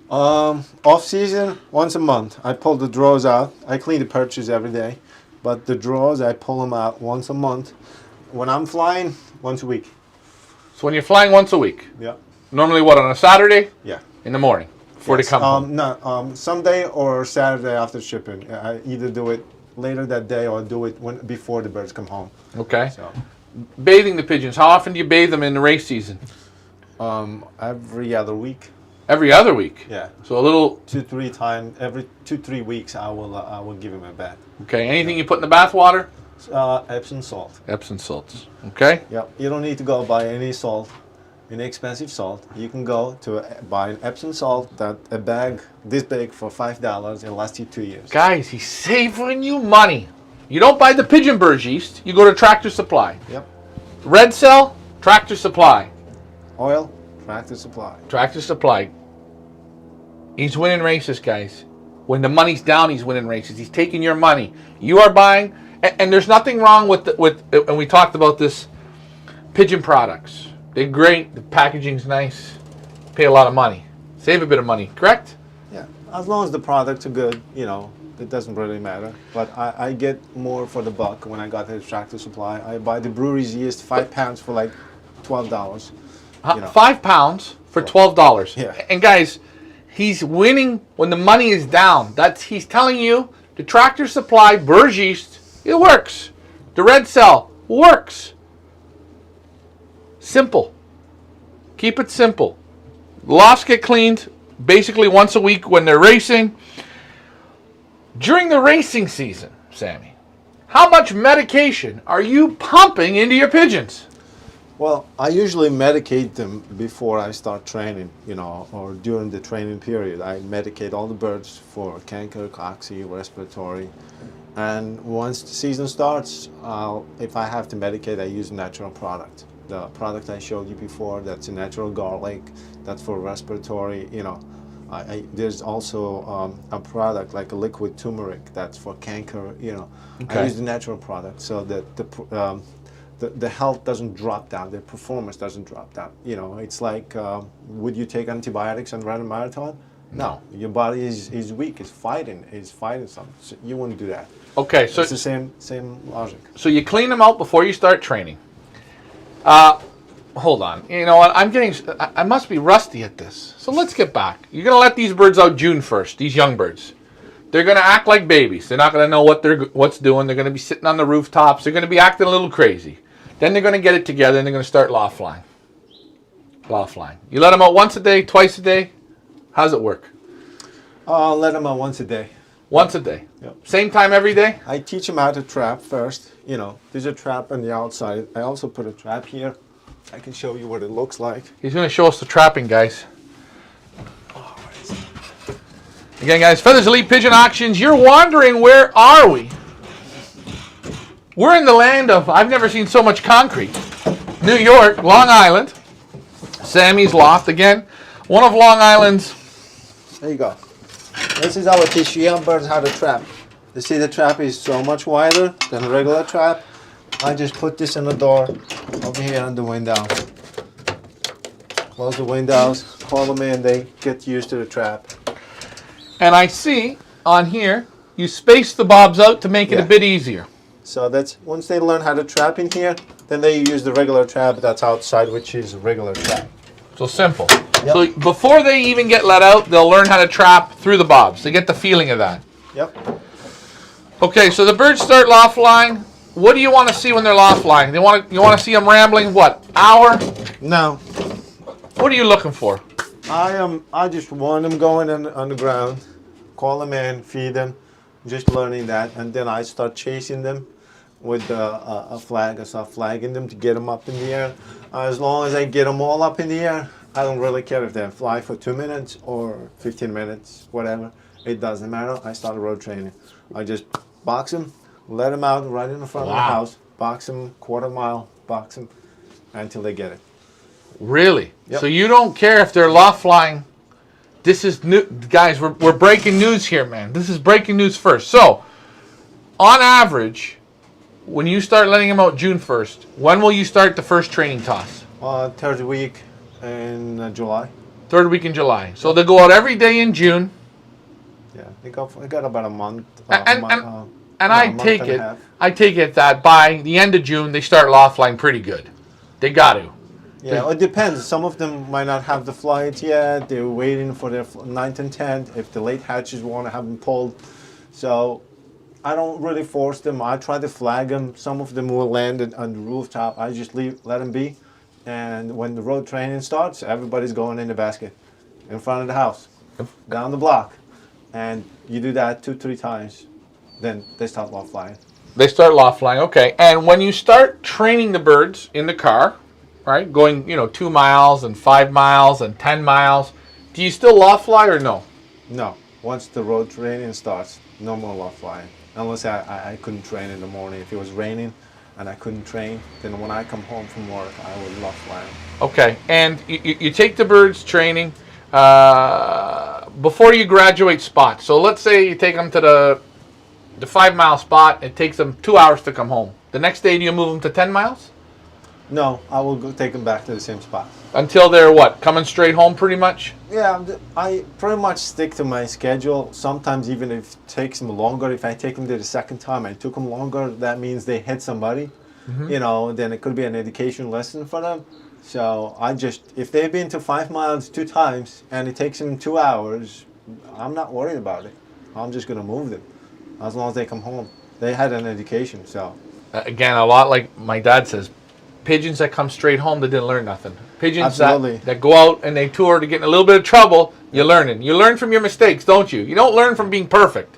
Off season, once a month. I pull the drawers out. I clean the perches every day. But the drawers, I pull them out once a month. When I'm flying, once a week. So when you're flying once a week? Yeah. Normally what, on a Saturday? Yeah. In the morning? Before they come home? No, Sunday or Saturday after shipping. I either do it later that day or do it before the birds come home. Okay. So. Bathing the pigeons. How often do you bathe them in the race season? Every other week. Every other week? Yeah. So a little 2-3 times every 2-3 weeks. I will give him a bath. Okay. Anything you put in the bath water? Epsom salt. Epsom salts. Okay. Yep. You don't need to go buy any salt, inexpensive salt. You can go to buy an Epsom salt, a bag this big for $5. It'll last you 2 years. Guys, he's saving you money. You don't buy the pigeon bird yeast. You go to Tractor Supply. Yep. Red Cell, Tractor Supply. Oil, Tractor Supply. Tractor Supply. He's winning races, guys. When the money's down, he's winning races. He's taking your money. You are buying, and there's nothing wrong with and we talked about this, pigeon products. They're great. The packaging's nice. Pay a lot of money. Save a bit of money, correct? Yeah. As long as the products are good, it doesn't really matter. But I get more for the buck when I got the Tractor Supply. I buy the brewery's yeast, 5 pounds for like $12. 5 pounds for $12. Yeah. And guys, he's winning when the money is down. He's telling you the Tractor Supply bird yeast, it works. The Red Cell works. Simple. Keep it simple. Lofts get cleaned basically once a week when they're racing. During the racing season, Sammy, how much medication are you pumping into your pigeons? Well, I usually medicate them before I start training, or during the training period. I medicate all the birds for canker, cocci, respiratory. And once the season starts, if I have to medicate, I use a natural product. The product I showed you before, that's a natural garlic, that's for respiratory, there's also a product like a liquid turmeric that's for canker, Okay. I use the natural product so that the health doesn't drop down, the performance doesn't drop down. It's like, would you take antibiotics and run a marathon? No, your body is weak, it's fighting something. So you wouldn't do that. Okay, so it's the same logic. So you clean them out before you start training. Hold on. You know what? I must be rusty at this. So let's get back. You're going to let these birds out June 1st, these young birds. They're going to act like babies. They're not going to know what's doing. They're going to be sitting on the rooftops. They're going to be acting a little crazy. Then they're going to get it together and they're going to start loft flying. Loft line. You let them out once a day, twice a day? How's it work? I'll let them out once a day. Once a day? Yep. Same time every day? I teach them how to trap first. You know, there's a trap on the outside. I also put a trap here. I can show you what it looks like. He's going to show us the trapping, guys. Again, guys, Feathers Elite Pigeon Auctions. You're wondering, where are we? We're in the land of, I've never seen so much concrete. New York, Long Island. Sammy's Loft. Again, one of Long Island's. There you go. This is how I teach young birds how to trap. You see the trap is so much wider than a regular trap. I just put this in the door over here on the window. Close the windows, call them in, they get used to the trap. And I see on here, you space the bobs out to make it a bit easier. So that's, once they learn how to trap in here, then they use the regular trap that's outside, which is a regular trap. So simple. Yep. So before they even get let out, they'll learn how to trap through the bobs. They get the feeling of that. Yep. Okay, so the birds start loft line. What do you want to see when they're loft line? You want to see them rambling, what, hour? No. What are you looking for? I just want them going on the ground, call them in, feed them, just learning that, and then I start chasing them with a flag. I start flagging them to get them up in the air. As long as I get them all up in the air, I don't really care if they fly for 2 minutes or 15 minutes, whatever. It doesn't matter. I start road training. I just box them, let them out right in the front of the house, box them quarter mile, box them until they get it. Really? Yep. So you don't care if they're loft flying. This is new, guys. We're breaking news here, man. This is breaking news first. So, on average, when you start letting them out June 1st, when will you start the first training toss? Third week in July. Third week in July. So they go out every day in June. Yeah, I got about a month. And I take it that by the end of June they start loft line pretty good. They got to. Yeah, it depends. Some of them might not have the flight yet. They're waiting for their 9th and 10th. If the late hatches want to have them pulled, so I don't really force them. I try to flag them. Some of them will land on the rooftop. I just let them be. And when the road training starts, everybody's going in the basket, in front of the house, down the block, and you do that 2-3 times, then they start loft flying. They start loft flying, okay. And when you start training the birds in the car, right, going 2 miles and 5 miles and 10 miles, do you still loft fly or no? No. Once the road training starts, no more loft flying. Unless I couldn't train in the morning. If it was raining and I couldn't train, then when I come home from work, I would loft fly. Okay, and you take the birds training before you graduate spots. So let's say you take them to the 5 mile spot. It takes them 2 hours to come home. The next day, do you move them to 10 miles? No, I will go take them back to the same spot. Until they're what? Coming straight home pretty much? Yeah, I pretty much stick to my schedule. Sometimes even if it takes them longer, if I take them there the second time, I took them longer, that means they hit somebody. Mm-hmm. Then it could be an education lesson for them. So if they've been to 5 miles 2 times and it takes them 2 hours, I'm not worried about it. I'm just going to move them as long as they come home. They had an education, so. Again, a lot like my dad says, pigeons that come straight home, they didn't learn nothing. Pigeons that go out and they tour to get in a little bit of trouble, you're learning. You learn from your mistakes, don't you? You don't learn from being perfect.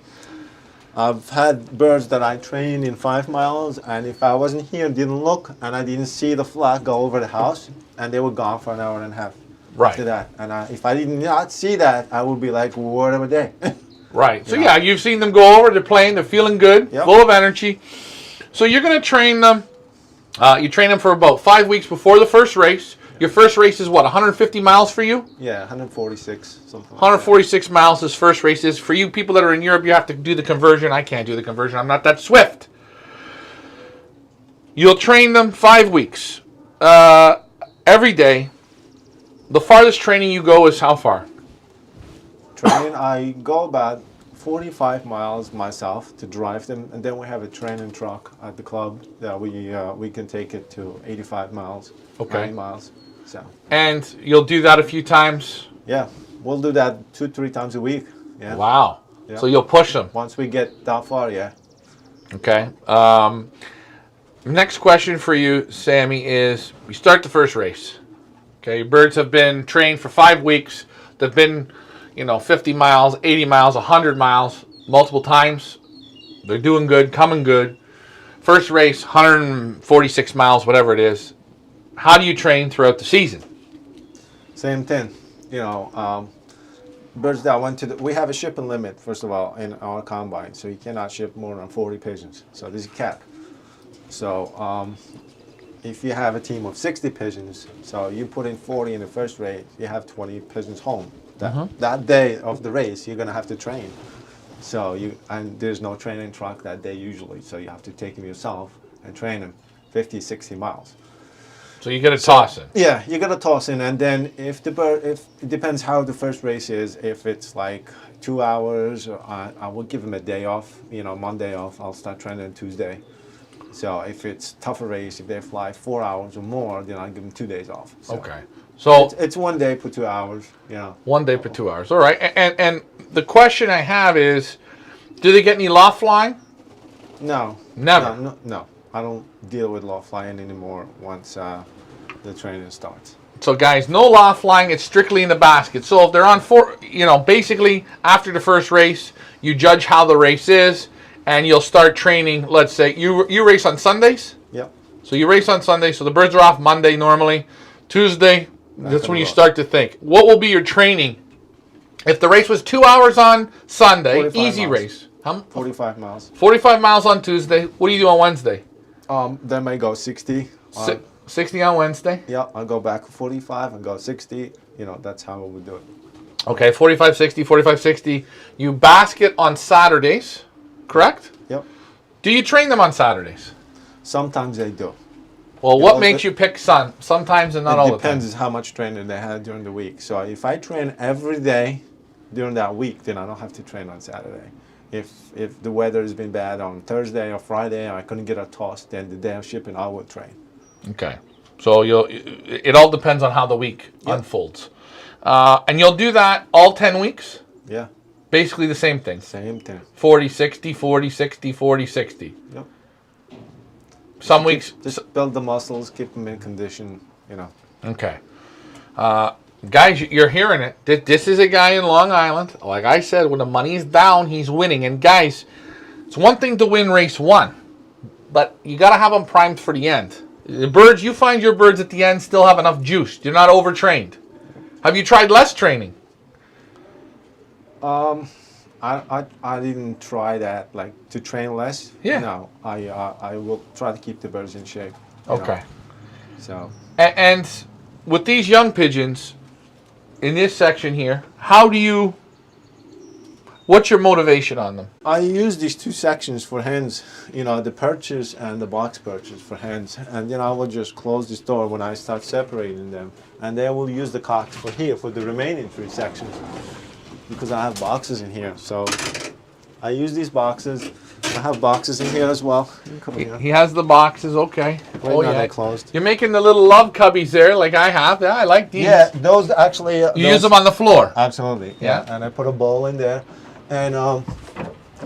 I've had birds that I trained in 5 miles, and if I wasn't here, didn't look, and I didn't see the flag go over the house, and they were gone for an hour and a half after that. And if I did not see that, I would be like, where were they? Right. So yeah, you've seen them go over, they're playing, they're feeling good, full of energy. So you're going to train them. You train them for about 5 weeks before the first race. Your first race is what, 150 miles for you? Yeah, 146, something like 146 miles this first race is. For you people that are in Europe, you have to do the conversion. I can't do the conversion. I'm not that swift. You'll train them 5 weeks. Every day. The farthest training you go is how far? Training, I go about 45 miles myself to drive them, and then we have a training truck at the club that we can take it to 85 miles, 90 miles. So. And you'll do that a few times? Yeah, we'll do that 2-3 times a week. Yeah. Wow. Yeah. So you'll push them? Once we get that far, yeah. Okay. Next question for you, Sammy, is we start the first race. Okay, birds have been trained for 5 weeks. They've been, 50 miles, 80 miles, 100 miles, multiple times. They're doing good, coming good. First race, 146 miles, whatever it is. How do you train throughout the season? Same thing. Birds that went to we have a shipping limit, first of all, in our combine. So you cannot ship more than 40 pigeons. So there's a cap. So if you have a team of 60 pigeons, so you put in 40 in the first race, you have 20 pigeons home. That day of the race, you're going to have to train. So and there's no training truck that day usually. So you have to take them yourself and train them 50, 60 miles. So you got to toss it. Yeah, you got to toss in, and then if it depends how the first race is. If it's like 2 hours, I will give them a day off. Monday off. I'll start training Tuesday. So if it's tougher race, if they fly 4 hours or more, then I'll give them 2 days off. So okay. So it's 1 day per 2 hours. 1 day per 2 hours. All right. And the question I have is, do they get any loft flying? No. Never. No. I don't deal with loft flying anymore once the training starts. So guys, no loft flying. It's strictly in the basket. So if they're on basically after the first race, you judge how the race is, and you'll start training. Let's say you race on Sundays. Yep. So you race on Sunday. So the birds are off Monday normally. Tuesday, that's when you start to think. What will be your training? If the race was 2 hours on Sunday, easy miles. race. 45 miles. 45 miles on Tuesday. What do you do on Wednesday? Then I go 60. 60 on Wednesday? Yeah, I'll go back 45 and go 60. That's how we would do it. Okay, 45, 60, 45, 60. You basket on Saturdays, correct? Yep. Do you train them on Saturdays? Sometimes they do. Well, what makes you pick sometimes and not all the time? It depends how much training they had during the week. So if I train every day during that week, then I don't have to train on Saturday. If the weather has been bad on Thursday or Friday and I couldn't get a toss, then the day of shipping I would train. Okay. So it all depends on how the week unfolds. And you'll do that all 10 weeks? Yeah. Basically the same thing? Same thing. 40, 60, 40, 60, 40, 60. Yep. Some weeks... Just build the muscles, keep them in condition, Okay. Guys, you're hearing it. This is a guy in Long Island. Like I said, when the money's down, he's winning. And guys, it's one thing to win race 1, but you got to have them primed for the end. The birds, you find your birds at the end still have enough juice. You're not overtrained. Have you tried less training? I didn't try that, like to train less. Yeah. No, I will try to keep the birds in shape. Okay. So. And with these young pigeons, in this section here, what's your motivation on them? I use these 2 sections for hens, the perches and the box perches for hens. And then I will just close this door when I start separating them. And then we'll use the cocks for the remaining 3 sections. Because I have boxes in here. So I use these boxes. I have boxes in here as well. He has the boxes, okay. Right now they're closed. You're making the little love cubbies there like I have. Yeah, I like these. Yeah, those actually... you use them on the floor? Absolutely. Yeah. And I put a bowl in there. And, all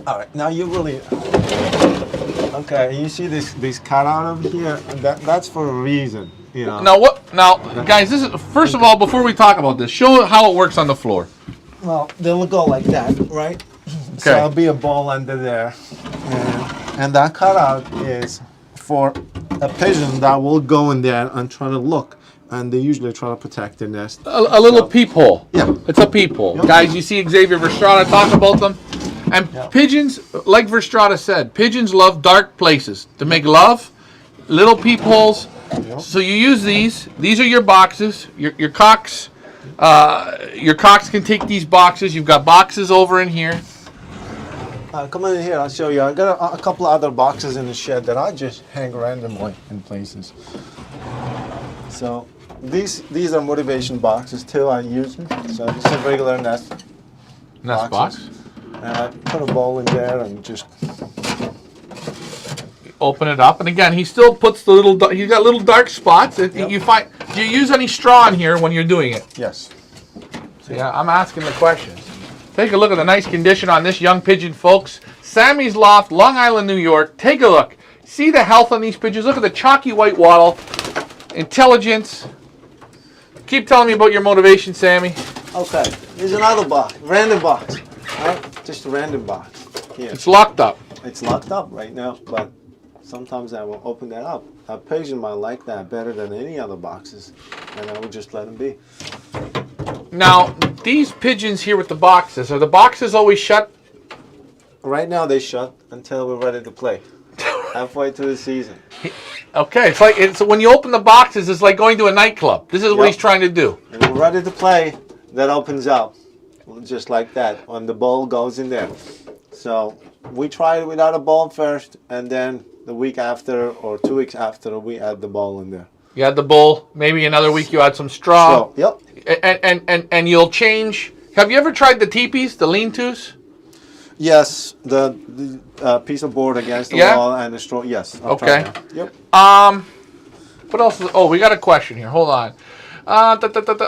right, now you really... Okay, you see this cutout over here? That's for a reason, Now, guys, this is... First of all, before we talk about this, show how it works on the floor. Well, they'll go like that, right? Okay. So there'll be a ball under there. And that cutout is for a pigeon that will go in there and try to look. And they usually try to protect the nest. A little peephole. Yeah. It's a peephole. Yep. Guys, you see Xavier Verstrada talk about them? And pigeons, like Verstrada said, pigeons love dark places. To make love, little peepholes. Yep. So you use these. These are your boxes. Your cocks. Your cocks can take these boxes. You've got boxes over in here. Come in here, I'll show you. I got a couple of other boxes in the shed that I just hang randomly in places. So these are motivation boxes too. I use them. So it's a regular nest box. And I put a bowl in there and just open it up. And again, he still puts the little. He's got little dark spots. Yep. Do you use any straw in here when you're doing it? Yes. Yeah, I'm asking the questions. Take a look at the nice condition on this young pigeon, folks. Sammy's Loft, Long Island, New York. Take a look. See the health on these pigeons. Look at the chalky white wattle. Intelligence. keep telling me about your motivation, Sammy. Okay, here's another box, random box. All right, just a random box. Here. It's locked up. It's locked up right now, but sometimes I will open that up. A pigeon might like that better than any other boxes, and I would just let them be. Now, these pigeons here with the boxes, are the boxes always shut? Right now they shut until we're ready to play. Halfway through the season. Okay, it's when you open the boxes, it's like going to a nightclub. This is what he's trying to do. And we're ready to play, that opens up, just like that, when the ball goes in there. So we try it without a ball first, and then the week after or 2 weeks after, we add the ball in there. You add the bowl. Maybe another week you add some straw. So, yep. And you'll change. Have you ever tried the teepees, the lean-tos? Yes, the piece of board against the wall and the straw. Yes. Okay. Yep. What else? We got a question here. Hold on.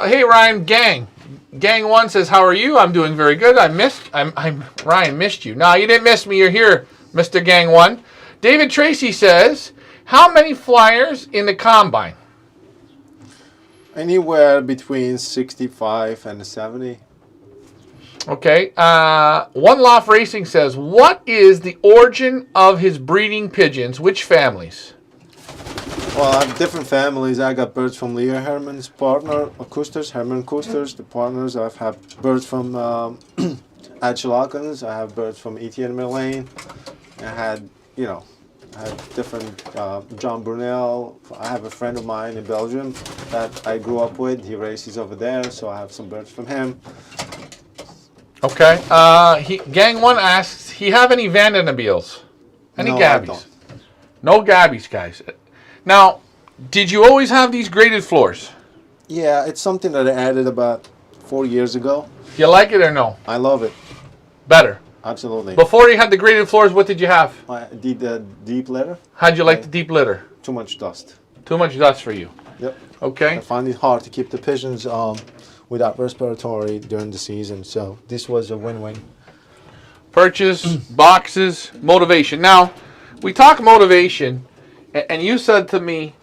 Hey Ryan, Gang 1 says, "How are you?" I'm doing very good. Ryan missed you. No, you didn't miss me. You're here, Mr. Gang 1. David Tracy says, "How many flyers in the combine?" Anywhere between 65 and 70. Okay. One Loft Racing says, "What is the origin of his breeding pigeons? Which families?" Well, I have different families. I got birds from Leo Herman's partner, Koosters, Herman Koosters, the partners. I've had birds from Achilakans. I have birds from Etienne Merlin. I had different John Brunel. I have a friend of mine in Belgium that I grew up with. He races over there, so I have some birds from him. Okay. Gang 1 asks, "He have any Vanderbiels? Any No, Gabbies?" I don't. No Gabbies, guys. Now, did you always have these graded floors? Yeah, it's something that I added about 4 years ago. You like it or no? I love it. Better. Absolutely. Before you had the graded floors, what did you have? I did the deep litter. How'd you like the deep litter? Too much dust. Too much dust for you. Yep. Okay. I find it hard to keep the pigeons without respiratory during the season, so this was a win-win. Purchase, boxes, motivation. Now, we talk motivation, and you said to me,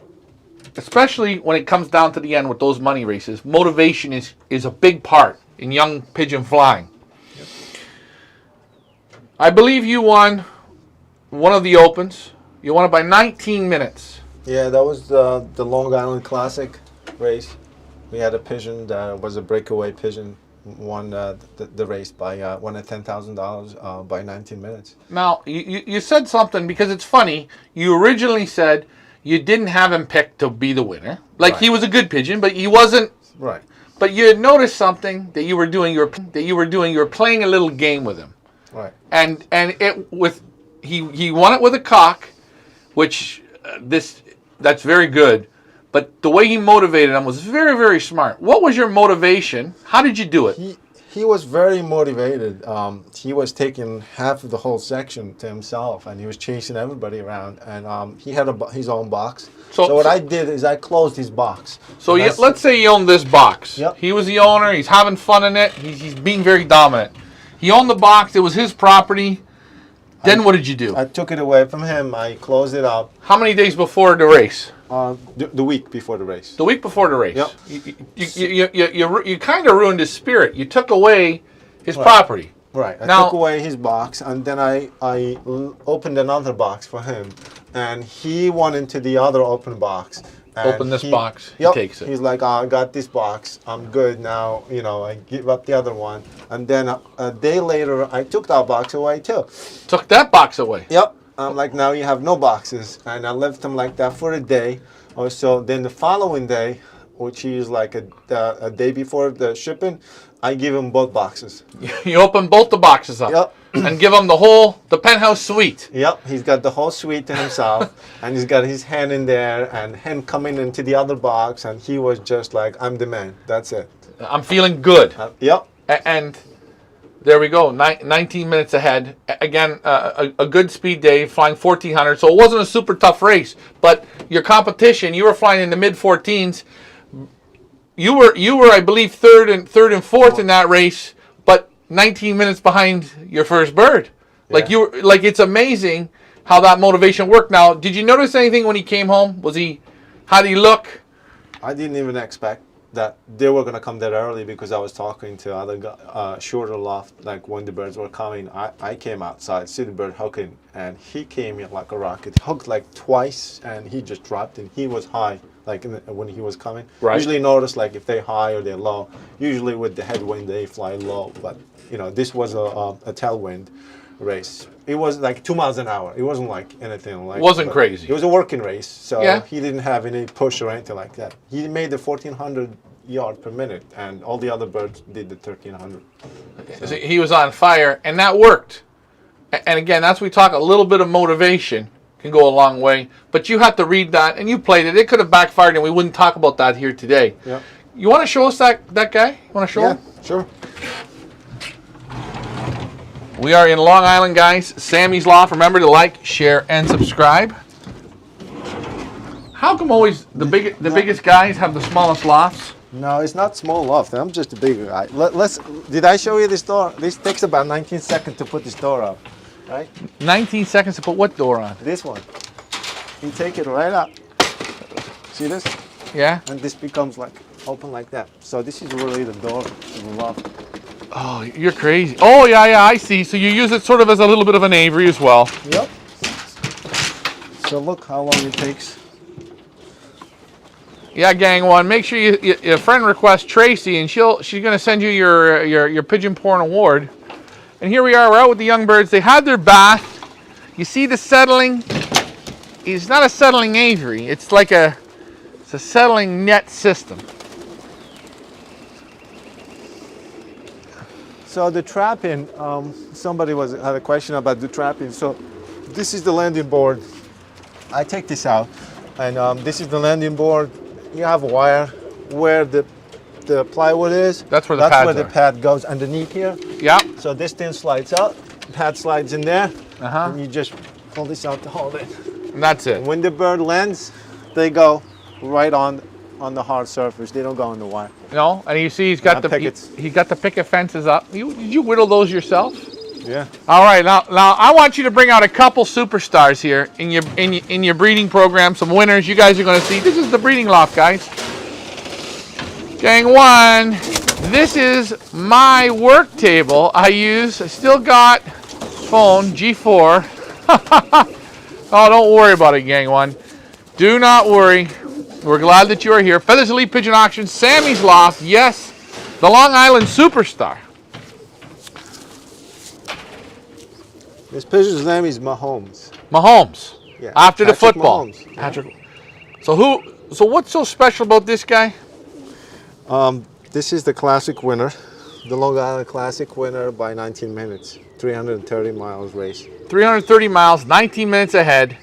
especially when it comes down to the end with those money races, motivation is a big part in young pigeon flying. Yep. I believe you won one of the opens. You won it by 19 minutes. Yeah, that was the Long Island Classic race. We had a pigeon that was a breakaway pigeon, won the race by won at $10,000 by 19 minutes. Now, you said something, because it's funny. You originally said you didn't have him picked to be the winner. Like, he was a good pigeon, but he wasn't. Right. But you had noticed something that you were doing. You were playing a little game with him. Right. And he won it with a cock, which that's very good. But the way he motivated him was very, very smart. What was your motivation? How did you do it? He was very motivated. He was taking half of the whole section to himself, and he was chasing everybody around. And he had his own box. So what I did is I closed his box. So let's say he owned this box. Yep. He was the owner. He's having fun in it. He's being very dominant. He owned the box. It was his property. Then what did you do? I took it away from him. I closed it up. How many days before the race? The week before the race. The week before the race. Yep. You kind of ruined his spirit. You took away his property. Right. I took away his box, and then I opened another box for him, and he went into the other open box. Open this box. Yep, he takes it. He's like, I got this box. I'm good now. I give up the other one. And then a day later, I took that box away too. Took that box away. Yep. I'm like, now you have no boxes. And I left him like that for a day or so. Then the following day, which is like a day before the shipping, I give him both boxes. You open both the boxes up. Yep. And give him the penthouse suite. Yep, he's got the whole suite to himself, and he's got his hand in there, and him coming into the other box, and he was just like, I'm the man, that's it. I'm feeling good. Yep. And there we go, 19 minutes ahead. Again, a good speed day, flying 1400, so it wasn't a super tough race, but your competition, you were flying in the mid-14s. You were, I believe, third and fourth in that race, but 19 minutes behind your first bird. Yeah. It's amazing how that motivation worked. Now, did you notice anything when he came home? How did he look? I didn't even expect that they were gonna come that early because I was talking to other shorter loft. Like when the birds were coming, I came outside, see the bird hooking, and he came in like a rocket. Hooked like twice, and he just dropped, and he was high. Like when he was coming, Right. Usually notice like if they're high or they're low. Usually with the headwind they fly low, but you know this was a tailwind race. It was like 2 miles an hour. It wasn't like anything like. Wasn't crazy. It was a working race, so Yeah. he didn't have any push or anything like that. He made the 1,400 yard per minute, and all the other birds did the 1,300. So he was on fire, and that worked. And again, that's we talk. A little bit of motivation can go a long way. But you have to read that, and you played it. It could have backfired, and we wouldn't talk about that here today. Yeah. You want to show us that guy? You want to show him? Sure. We are in Long Island, guys. Sammy's Loft. Remember to like, share, and subscribe. How come always the biggest guys have the smallest lofts? No, it's not small loft. I'm just a bigger guy. Did I show you this door? This takes about 19 seconds to put this door up, right? 19 seconds to put what door on? This one. You take it right up. See this? Yeah? And this becomes like open like that. So this is really the door to the loft. Oh, you're crazy. Oh, yeah, I see. So you use it sort of as a little bit of an Avery as well. Yep. So look how long it takes. Yeah, gang one. Make sure your friend request Tracy, and she's gonna send you your pigeon porn award. And here we are. We're out with the young birds. They had their bath. You see the settling. It's not a settling Avery. It's like it's a settling net system. So the trapping, somebody had a question about the trapping. So this is the landing board. I take this out, and this is the landing board. You have a wire where the plywood is. That's where the pads are. the pad goes underneath here. Yeah. So this thing slides out, pad slides in there, Uh-huh. and you just pull this out to hold it. And that's it. When the bird lands, they go right on the hard surface. They don't go on the wire. No, and you see he's got Pickets. he got the picket fences up. Did you whittle those yourself? Yeah. All right, now I want you to bring out a couple superstars here in your breeding program. Some winners you guys are going to see. This is the breeding loft, guys. Gang one, this is my work table. I still got phone G4. Oh, don't worry about it, gang one. Do not worry. We're glad that you are here. Feathers Elite Pigeon Auction, Sammy's Loft. Yes, the Long Island superstar. This pigeon's name is Mahomes. Mahomes. Yeah, After the Patrick football. Mahomes. Yeah. Patrick. So what's so special about this guy? This is the classic winner, the Long Island Classic winner by 19 minutes, 330 miles race. 330 miles, 19 minutes ahead.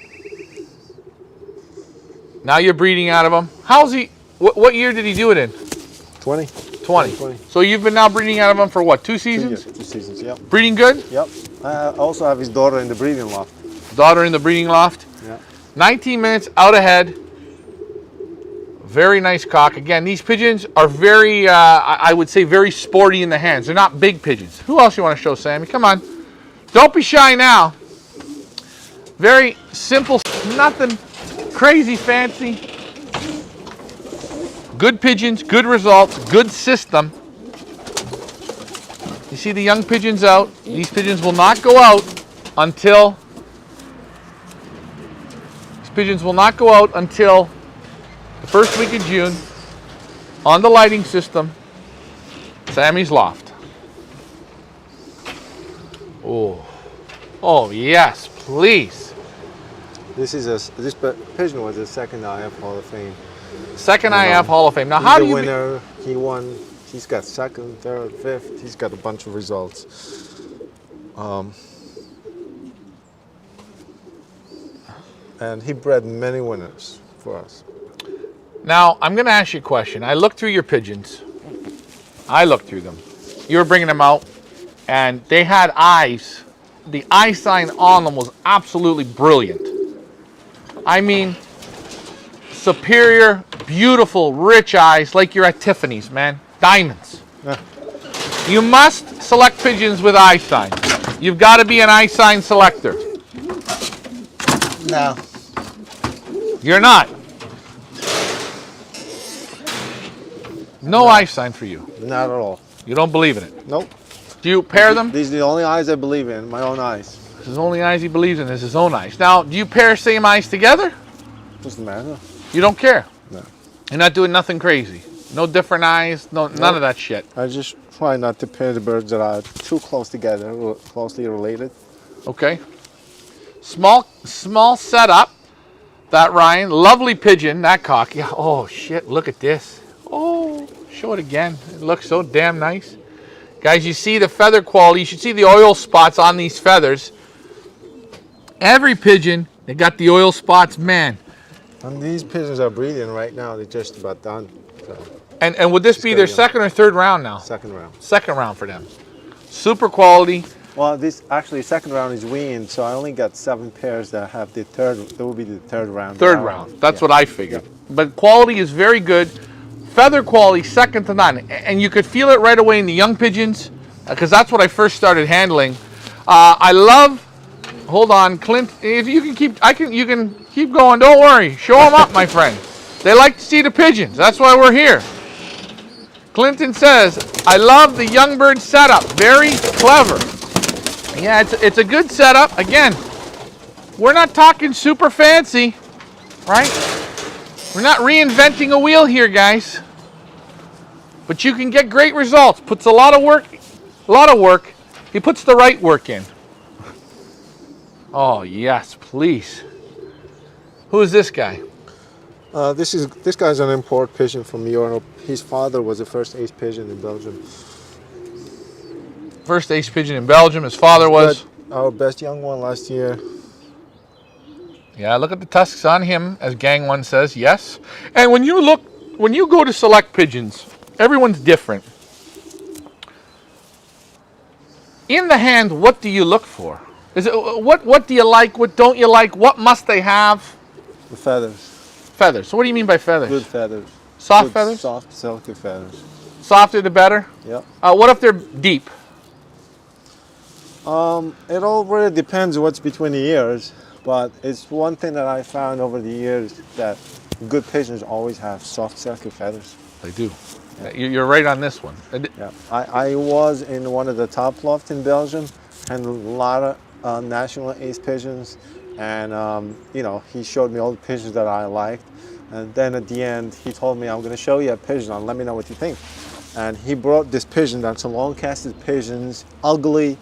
Now you're breeding out of him. How's he? What year did he do it in? 20. 20. So you've been now breeding out of him for what? 2 seasons? 2 seasons, yep. Breeding good? Yep. I also have his daughter in the breeding loft. Daughter in the breeding loft. Yeah. 19 minutes out ahead. Very nice cock. Again, these pigeons are very, I would say, very sporty in the hands. They're not big pigeons. Who else you want to show, Sammy? Come on. Don't be shy now. Very simple, nothing crazy fancy. Good pigeons, good results, good system. You see the young pigeons out. These pigeons will not go out until the first week of June on the lighting system, Sammy's Loft. Oh yes, please. This pigeon was the second IF Hall of Fame. Second IF Hall of Fame. Now, He's how the do you? winner. He won. He's got second, third, fifth. He's got a bunch of results. And he bred many winners for us. Now, I'm going to ask you a question. I looked through your pigeons. I looked through them. You were bringing them out, and they had eyes. The eye sign on them was absolutely brilliant. I mean, superior, beautiful, rich eyes like you're at Tiffany's, man. Diamonds. Yeah. You must select pigeons with eye signs. You've got to be an eye sign selector. No. You're not. No eye sign for you. Not at all. You don't believe in it. Nope. Do you pair them? These are the only eyes I believe in, my own eyes. His only eyes he believes in is his own eyes. Now, do you pair same eyes together? Doesn't matter. You don't care? No. You're not doing nothing crazy? No different eyes? No, none of that shit? I just try not to pair the birds that are too close together, closely related. Okay. Small setup. That Ryan. Lovely pigeon, that cock. Yeah. Oh, shit. Look at this. Oh, show it again. It looks so damn nice. Guys, you see the feather quality. You should see the oil spots on these feathers. Every pigeon, they got the oil spots, man. And these pigeons are breeding right now. They're just about done. So. And would this be their second or third round now? Second round. Second round for them. Super quality. Well, this actually second round is weaned, so I only got 7 pairs that have the third. That will be the third round. Third round. That's what I figured. But quality is very good. Feather quality second to none, and you could feel it right away in the young pigeons, because that's what I first started handling. I love. Hold on, Clint. If you can keep, you can keep going. Don't worry. Show them up, my friend. They like to see the pigeons. That's why we're here. Clinton says, "I love the young bird setup. Very clever." Yeah, it's a good setup. Again, we're not talking super fancy, right? We're not reinventing a wheel here, guys. But you can get great results. Puts a lot of work. He puts the right work in. Oh, yes, please. Who is this guy? This guy's an import pigeon from Europe. His father was the first ace pigeon in Belgium. First ace pigeon in Belgium. His father was? Our best young one last year. Yeah, look at the tusks on him, as Gang 1 says, yes. And when you go to select pigeons, everyone's different. In the hand, what do you look for? Is it what do you like? What don't you like? What must they have? The feathers. Feathers. So what do you mean by feathers? Good feathers. Soft Good, feathers? Soft, silky feathers. Softer the better? Yep. What if they're deep? It all really depends what's between the ears, but it's one thing that I found over the years that good pigeons always have soft, silky feathers. They do. Yeah. You're right on this one. Yeah. I was in one of the top lofts in Belgium, and a lot of national ace pigeons, and he showed me all the pigeons that I liked, and then at the end he told me, "I'm going to show you a pigeon and let me know what you think." And he brought this pigeon that's a long-casted pigeons, ugly,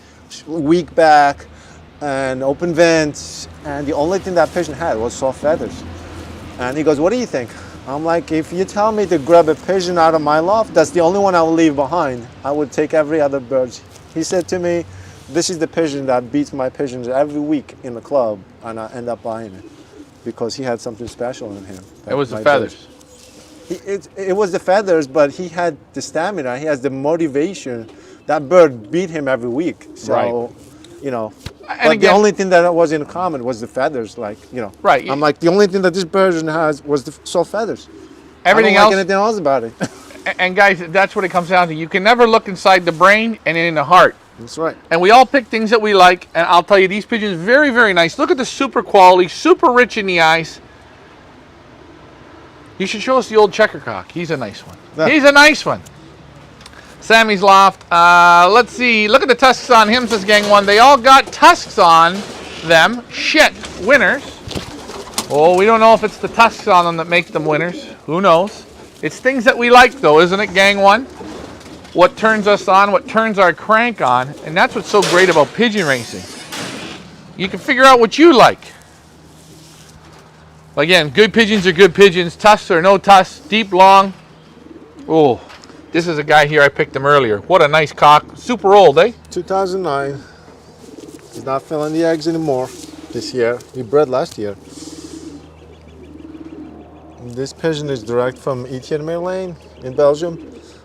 weak back, and open vents, and the only thing that pigeon had was soft feathers. And he goes, "What do you think?" I'm like, "If you tell me to grab a pigeon out of my loft, that's the only one I will leave behind. I would take every other bird." He said to me, "This is the pigeon that beats my pigeons every week in the club," and I end up buying it because he had something special in him. It was the feathers. It was the feathers, but he had the stamina. He has the motivation. That bird beat him every week. So, right. But again, the only thing that was in common was the feathers. Right. I'm like, the only thing that this pigeon has was the soft feathers. Everything I don't else. like anything else about it. And guys, that's what it comes down to. You can never look inside the brain and in the heart. That's right. And we all pick things that we like. And I'll tell you, these pigeons, very, very nice. Look at the super quality, super rich in the eyes. You should show us the old checkercock. He's a nice one. Yeah. He's a nice one. Sammy's Loft. Let's see. Look at the tusks on him, says Gang 1. They all got tusks on them. Shit. Winners. Oh, we don't know if it's the tusks on them that make them winners. Who knows? It's things that we like, though, isn't it, Gang 1? What turns us on, what turns our crank on. And that's what's so great about pigeon racing. You can figure out what you like. Again, good pigeons are good pigeons. Tusks or no tusks. Deep, long. Oh, this is a guy here. I picked him earlier. What a nice cock. Super old, eh? 2009. He's not filling the eggs anymore this year. He bred last year. This pigeon is direct from Etienne-Merlin in Belgium.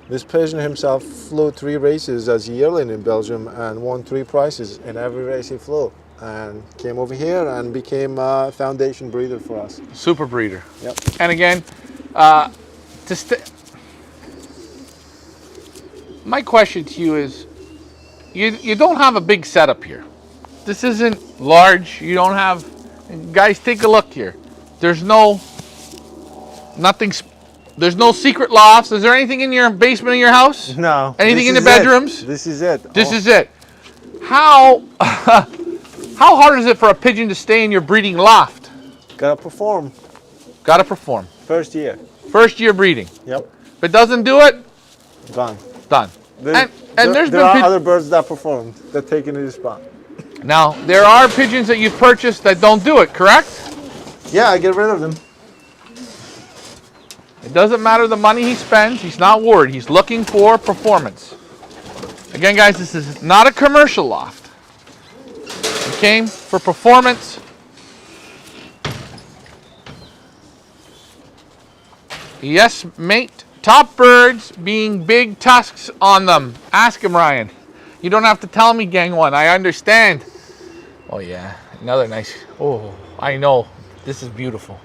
This pigeon himself flew 3 races as a yearling in Belgium and won 3 prizes in every race he flew. And came over here and became a foundation breeder for us. Super breeder. Yep. And again, my question to you is, you don't have a big setup here. This isn't large. You don't have, guys, take a look here. There's nothing There's no secret lofts. Is there anything in your basement of your house? No. Anything in the bedrooms? This is it. This is it. How how hard is it for a pigeon to stay in your breeding loft? Gotta perform. Gotta perform. First year. First year breeding. Yep. If it doesn't do it, Gone. done. There are other birds that performed that taken his spot. Now, there are pigeons that you've purchased that don't do it, correct? Yeah, I get rid of them. It doesn't matter the money he spends. He's not worried. He's looking for performance. Again, guys, this is not a commercial loft. He came for performance. Yes, mate. Top birds being big tusks on them. Ask him, Ryan. You don't have to tell me, gang one. I understand. Oh, yeah. Another nice. Oh, I know. This is beautiful.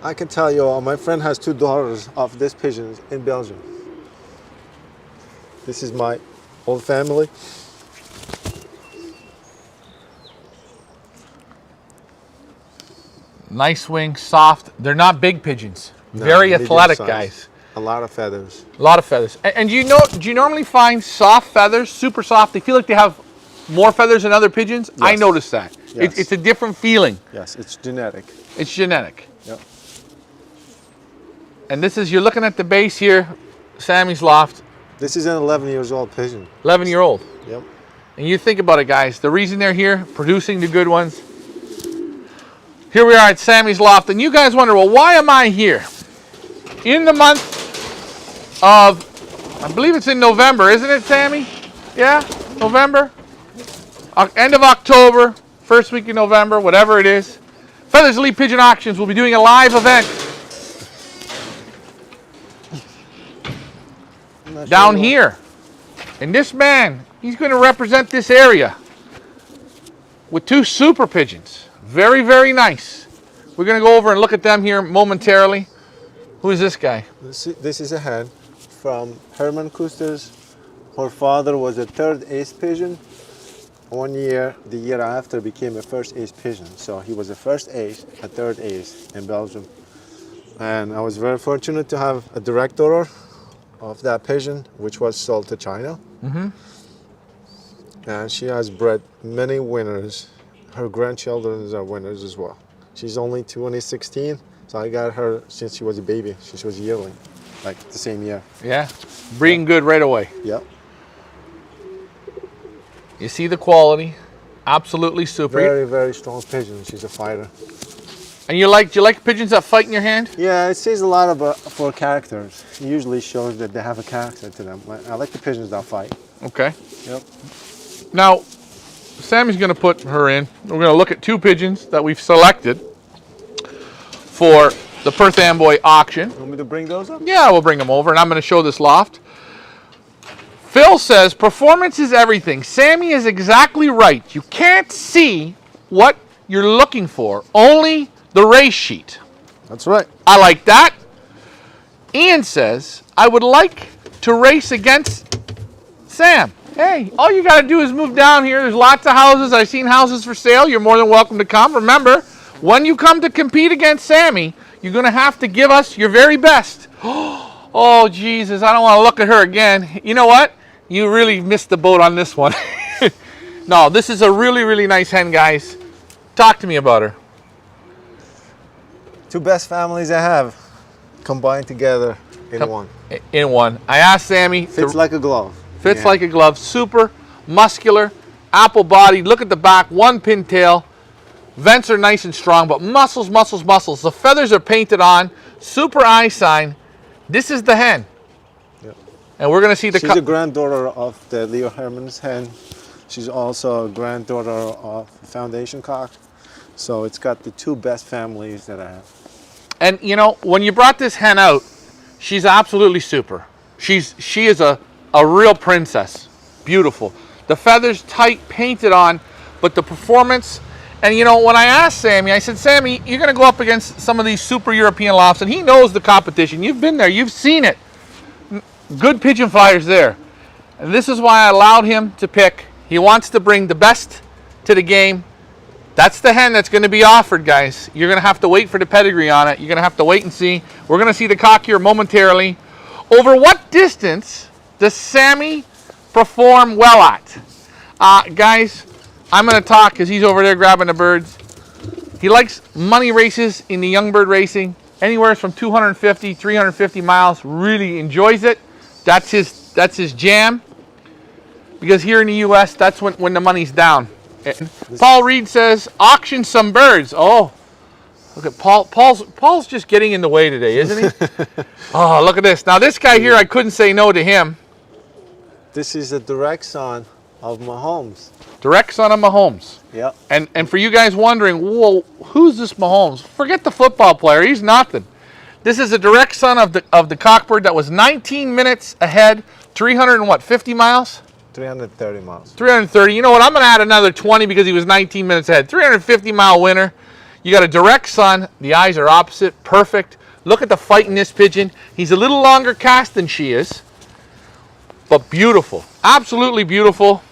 I can tell you, my friend has 2 daughters of these pigeons in Belgium. This is my whole family. Nice wing, soft. They're not big pigeons. No, very athletic, size. guys. A lot of feathers. A lot of feathers. And do you normally find soft feathers, super soft? They feel like they have more feathers than other pigeons? Yes. I noticed that. Yes. It's a different feeling. Yes, it's genetic. It's genetic. Yep. And this is, you're looking at the base here, Sammy's loft. This is an 11 years old pigeon. 11-year-old. Yep. And you think about it, guys. The reason they're here, producing the good ones. Here we are at Sammy's loft. And you guys wonder, well, why am I here? In the month of, I believe it's in November, isn't it, Sammy? Yeah, November? End of October, first week in November, whatever it is. Feathers Elite Pigeon Auctions will be doing a live event down here. And this man, he's going to represent this area with 2 super pigeons. Very, very nice. We're going to go over and look at them here momentarily. Who is this guy? This is a hen from Herman Kuster's. Her father was a 3rd ace pigeon. One year, the year after, became a 1st ace pigeon. So he was a 1st ace, a 3rd ace in Belgium. And I was very fortunate to have a direct daughter of that pigeon, which was sold to China. Mm-hmm. And she has bred many winners. Her grandchildren are winners as well. She's only 2016, so I got her since she was a baby. She was a yearling, like the same year. Yeah, breeding good right away. Yep. You see the quality, absolutely super. Very, very strong pigeon. She's a fighter. And do you like pigeons that fight in your hand? Yeah, it says a lot about for characters. It usually shows that they have a character to them. I like the pigeons that fight. Okay. Yep. Now, Sammy's going to put her in. We're going to look at 2 pigeons that we've selected for the Perth Amboy auction. Want me to bring those up? Yeah, we'll bring them over, and I'm going to show this loft. Phil says, performance is everything. Sammy is exactly right. You can't see what you're looking for, only the race sheet. That's right. I like that. Ian says, I would like to race against Sam. Hey, all you got to do is move down here. There's lots of houses. I've seen houses for sale. You're more than welcome to come. Remember, when you come to compete against Sammy, you're going to have to give us your very best. Oh, Jesus, I don't want to look at her again. You know what? You really missed the boat on this one. No, this is a really, really nice hen, guys. Talk to me about her. 2 best families I have combined together in one. In one. I asked Sammy. Fits like a glove. Fits like a glove. Super muscular, apple bodied. Look at the back, 1 pintail. Vents are nice and strong, but muscles, muscles, muscles. The feathers are painted on. Super eye sign. This is the hen. Yep. And we're going to see the... She's a granddaughter of the Leo Herman's hen. She's also a granddaughter of Foundation Cock. So it's got the 2 best families that I have. And you know, when you brought this hen out, she's absolutely super. She is a real princess. Beautiful. The feathers tight, painted on, but the performance. And you know, when I asked Sammy, I said, Sammy, you're going to go up against some of these super European lofts, and he knows the competition. You've been there. You've seen it. Good pigeon flyers there. And this is why I allowed him to pick. He wants to bring the best to the game. That's the hen that's going to be offered, guys. You're going to have to wait for the pedigree on it. You're going to have to wait and see. We're going to see the cock here momentarily. Over what distance does Sammy perform well at? Guys, I'm going to talk because he's over there grabbing the birds. He likes money races in the young bird racing. Anywhere from 250, 350 miles. Really enjoys it. That's his jam. Because here in the U.S., that's when the money's down. Paul Reed says, auction some birds. Oh, look at Paul. Paul's just getting in the way today, isn't he? Oh, look at this. Now, this guy here, I couldn't say no to him. This is a direct son of Mahomes. Direct son of Mahomes. Yep. And for you guys wondering, well, who's this Mahomes? Forget the football player. He's nothing. This is a direct son of the cockbird that was 19 minutes ahead, 350 miles? 330 miles. 330. You know what? I'm going to add another 20 because he was 19 minutes ahead. 350-mile winner. You got a direct son. The eyes are opposite. Perfect. Look at the fight in this pigeon. He's a little longer cast than she is, but beautiful. Absolutely beautiful.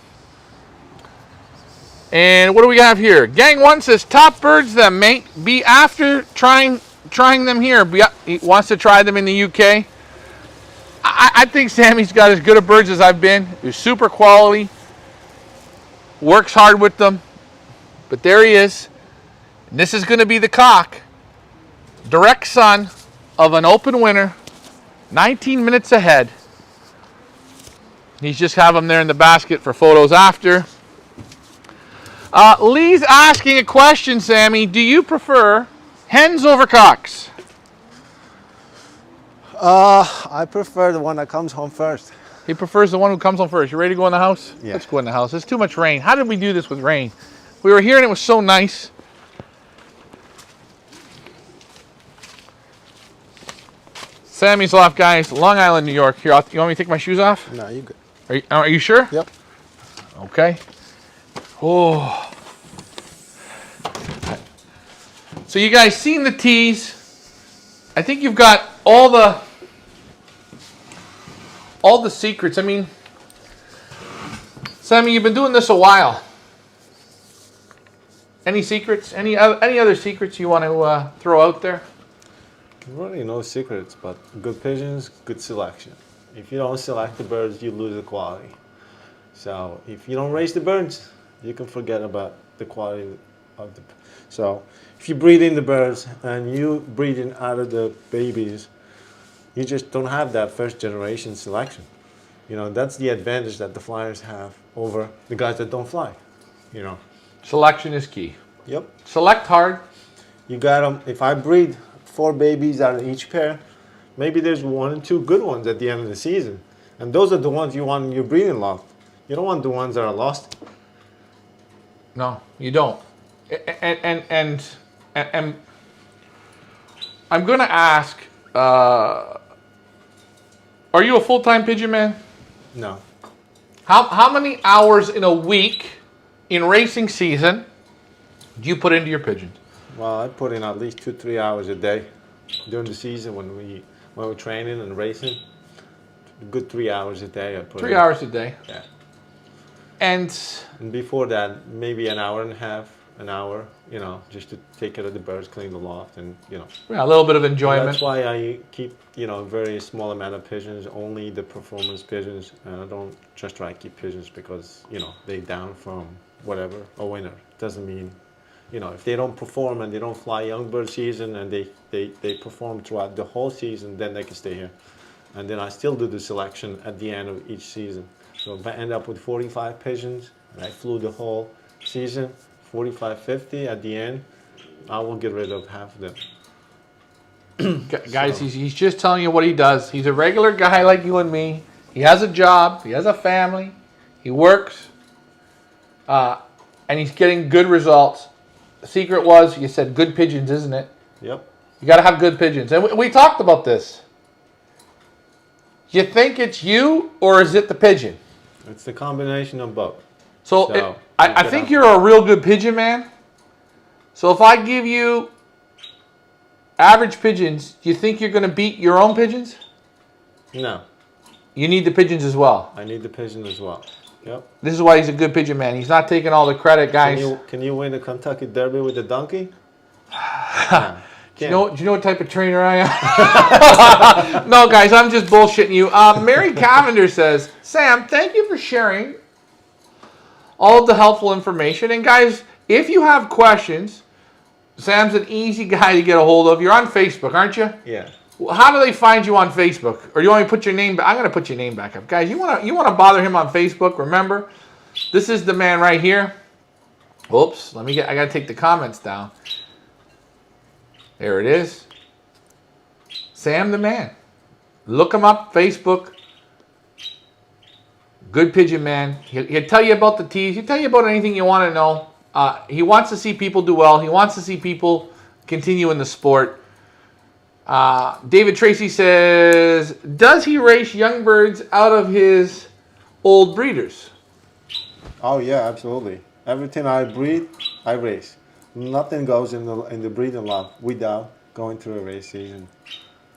And what do we have here? Gang 1 says, top birds them, mate. Be after trying them here. He wants to try them in the UK. I think Sammy's got as good a birds as I've been. They're super quality. Works hard with them. But there he is. And this is going to be the cock. Direct son of an open winner. 19 minutes ahead. He's just have him there in the basket for photos after. Lee's asking a question, Sammy. Do you prefer hens over cocks? I prefer the one that comes home first. He prefers the one who comes home first. You ready to go in the house? Yeah. Let's go in the house. There's too much rain. How did we do this with rain? We were here and it was so nice. Sammy's Loft, guys. Long Island, New York. Here, you want me to take my shoes off? No, you good. Are you sure? Yep. Okay. Oh. So you guys seen the teas. I think you've got all the secrets. I mean, Sammy, you've been doing this a while. Any secrets? Any other secrets you want to throw out there? Really no secrets, but good pigeons, good selection. If you don't select the birds, you lose the quality. So if you don't raise the birds, you can forget about the quality of the. So if you breed in the birds and you breed in out of the babies, you just don't have that first generation selection. You know, that's the advantage that the flyers have over the guys that don't fly. You know. Selection is key. Yep. Select hard. You got them. If I breed 4 babies out of each pair, maybe there's 1 or 2 good ones at the end of the season. And those are the ones you want in your breeding loft. You don't want the ones that are lost. No, you don't. And I'm going to ask, are you a full-time pigeon man? No. How many hours in a week in racing season do you put into your pigeons? Well, I put in at least 2-3 hours a day during the season when we're training and racing. A good 3 hours a day I put 3 in. hours a day. Yeah. And before that, maybe an hour and a half, an hour, you know, just to take care of the birds, clean the loft, and, you know. yeah, a little bit of enjoyment. That's why I keep, you know, a very small amount of pigeons, only the performance pigeons, and I don't just try to keep pigeons because, you know, they down from whatever, a winner. Doesn't mean, you know, if they don't perform and they don't fly young bird season and they perform throughout the whole season, then they can stay here. And then I still do the selection at the end of each season. So if I end up with 45 pigeons and I flew the whole season, 45, 50 at the end, I will get rid of half of them. Guys, he's just telling you what he does. He's a regular guy like you and me. He has a job. He has a family. He works. And he's getting good results. The secret was, you said good pigeons, isn't it? Yep. You got to have good pigeons. And we talked about this. You think it's you or is it the pigeon? It's the combination of both. So I think you're a real good pigeon man. So if I give you average pigeons, do you think you're going to beat your own pigeons? No. You need the pigeons as well. I need the pigeon as well. Yep. This is why he's a good pigeon man. He's not taking all the credit, guys. Can you win the Kentucky Derby with the donkey? Yeah. Do you know what type of trainer I am? No, guys, I'm just bullshitting you. Mary Cavender says, Sam, thank you for sharing all of the helpful information. And guys, if you have questions, Sam's an easy guy to get a hold of. You're on Facebook, aren't you? Yeah. How do they find you on Facebook? Or do you want me to put your name back? I'm going to put your name back up. Guys, you want to bother him on Facebook, remember, this is the man right here. Oops, I got to take the comments down. There it is. Sam the man. Look him up, Facebook. Good pigeon man. He'll tell you about the teas. He'll tell you about anything you want to know. He wants to see people do well. He wants to see people continue in the sport. David Tracy says, does he race young birds out of his old breeders? Oh yeah, absolutely. Everything I breed, I race. Nothing goes in the breeding loft without going through a race season.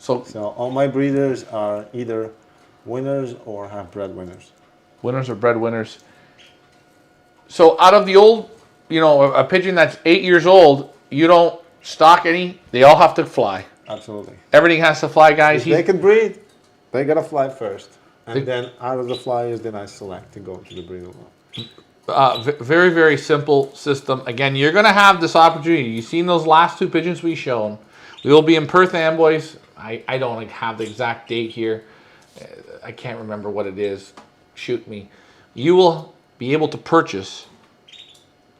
So all my breeders are either winners or have bred winners. Winners or bred winners. So out of the old, a pigeon that's 8 years old, you don't stock any. They all have to fly. Absolutely. Everything has to fly, guys. If they can breed, they gotta fly first, and then out of the flyers, then I select to go to the breeding loft. Very, very simple system. Again, you're going to have this opportunity. You've seen those last two pigeons we shown. We will be in Perth Amboys. I don't have the exact date here. I can't remember what it is. Shoot me. You will be able to purchase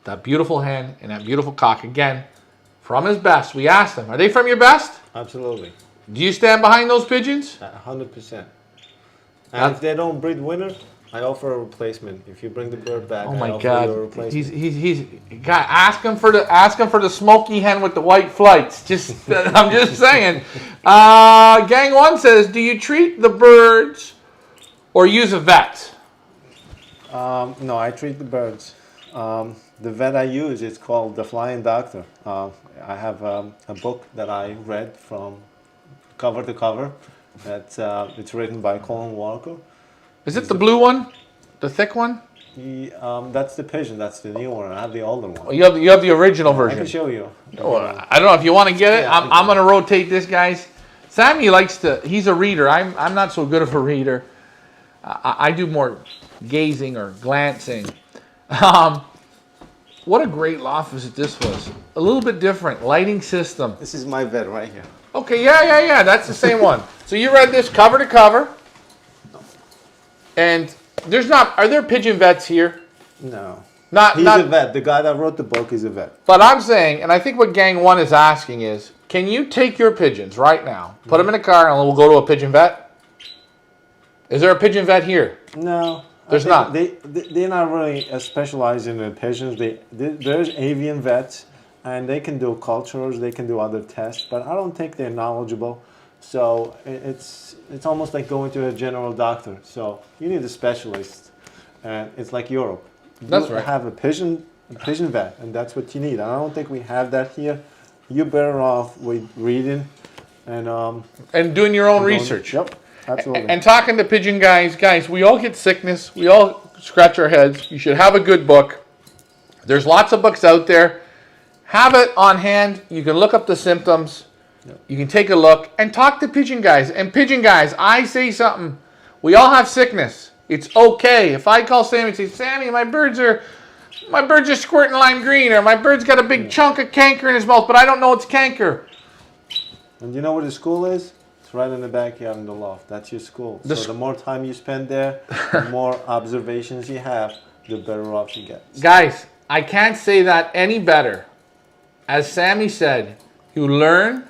that beautiful hen and that beautiful cock again from his best. We asked them, are they from your best? Absolutely. Do you stand behind those pigeons? 100%. And if they don't breed winner, I offer a replacement. If you bring the bird back, oh I my offer God, you a replacement. he's God. Ask him for the smoky hen with the white flights. I'm just saying. Gang One says, do you treat the birds or use a vet? No, I treat the birds. The vet I use is called the Flying Doctor. I have a book that I read from cover to cover. It's written by Colin Walker. Is it the blue one? The thick one? That's the pigeon. That's the new one. I have the older one. Oh, you have the original version. I can show you. I don't know if you want to get it. Yeah, I'm going to rotate this, guys. Sammy he's a reader. I'm not so good of a reader. I do more gazing or glancing. What a great loft visit this was. A little bit different. Lighting system. This is my vet right here. Okay, yeah. That's the same one. So you read this cover to cover. And are there pigeon vets here? No. He's a vet. The guy that wrote the book is a vet. But I'm saying, and I think what Gang One is asking is, can you take your pigeons right now, put them in a car, and we'll go to a pigeon vet? Is there a pigeon vet here? No. There's not. They're not really specialized in the pigeons. There's avian vets, and they can do cultures, they can do other tests, but I don't think they're knowledgeable. So it's almost like going to a general doctor. So you need a specialist, and it's like Europe. That's right. Have a pigeon vet, and that's what you need. And I don't think we have that here. You're better off with reading and doing your own research. Yep, absolutely. And talking to pigeon guys, we all get sickness. We all scratch our heads. You should have a good book. There's lots of books out there. Have it on hand. You can look up the symptoms. You can take a look and talk to pigeon guys. And pigeon guys, I say something. We all have sickness. It's okay. If I call Sammy and say, Sammy, my birds are squirting lime green, or my bird's got a big chunk of canker in his mouth, but I don't know it's canker. And you know where the school is? It's right in the backyard in the loft. That's your school. So the more time you spend there, the more observations you have, the better off you get. Guys, I can't say that any better. As Sammy said, you learn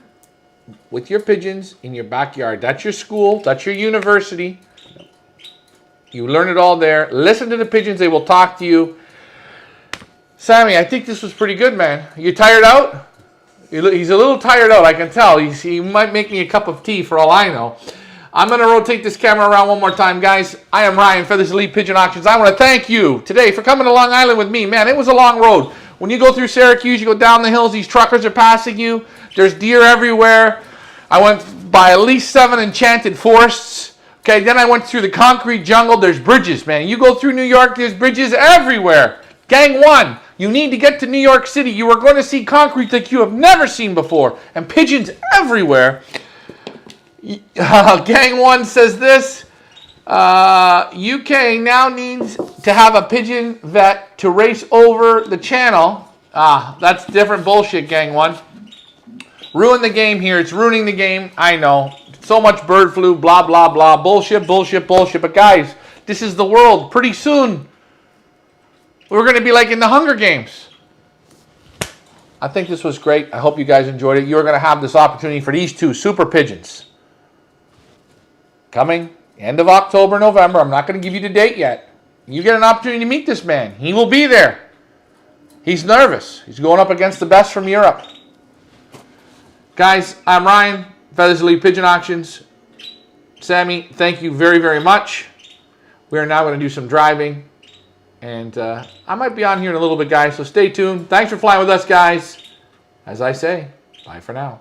with your pigeons in your backyard. That's your school. That's your university. You learn it all there. Listen to the pigeons. They will talk to you. Sammy, I think this was pretty good, man. You tired out? He's a little tired out, I can tell. He might make me a cup of tea for all I know. I'm going to rotate this camera around one more time, guys. I am Ryan, Feathers Elite Pigeon Auctions. I want to thank you today for coming to Long Island with me. Man, it was a long road. When you go through Syracuse, you go down the hills, these truckers are passing you. There's deer everywhere. I went by at least 7 enchanted forests. Okay, then I went through the concrete jungle. There's bridges, man. You go through New York, there's bridges everywhere. Gang 1, you need to get to New York City. You are going to see concrete like you have never seen before. And pigeons everywhere. Gang 1 says this. UK now needs to have a pigeon vet to race over the channel. That's different bullshit, Gang 1. Ruin the game here. It's ruining the game. I know. So much bird flu, blah, blah, blah. Bullshit, bullshit, bullshit. But guys, this is the world. Pretty soon, we're going to be like in the Hunger Games. I think this was great. I hope you guys enjoyed it. You're going to have this opportunity for these 2 super pigeons. Coming end of October, November. I'm not going to give you the date yet. You get an opportunity to meet this man. He will be there. He's nervous. He's going up against the best from Europe. Guys, I'm Ryan, Feathers Elite Pigeon Auctions. Sammy, thank you very, very much. We are now going to do some driving. And I might be on here in a little bit, guys, so stay tuned. Thanks for flying with us, guys. As I say, bye for now.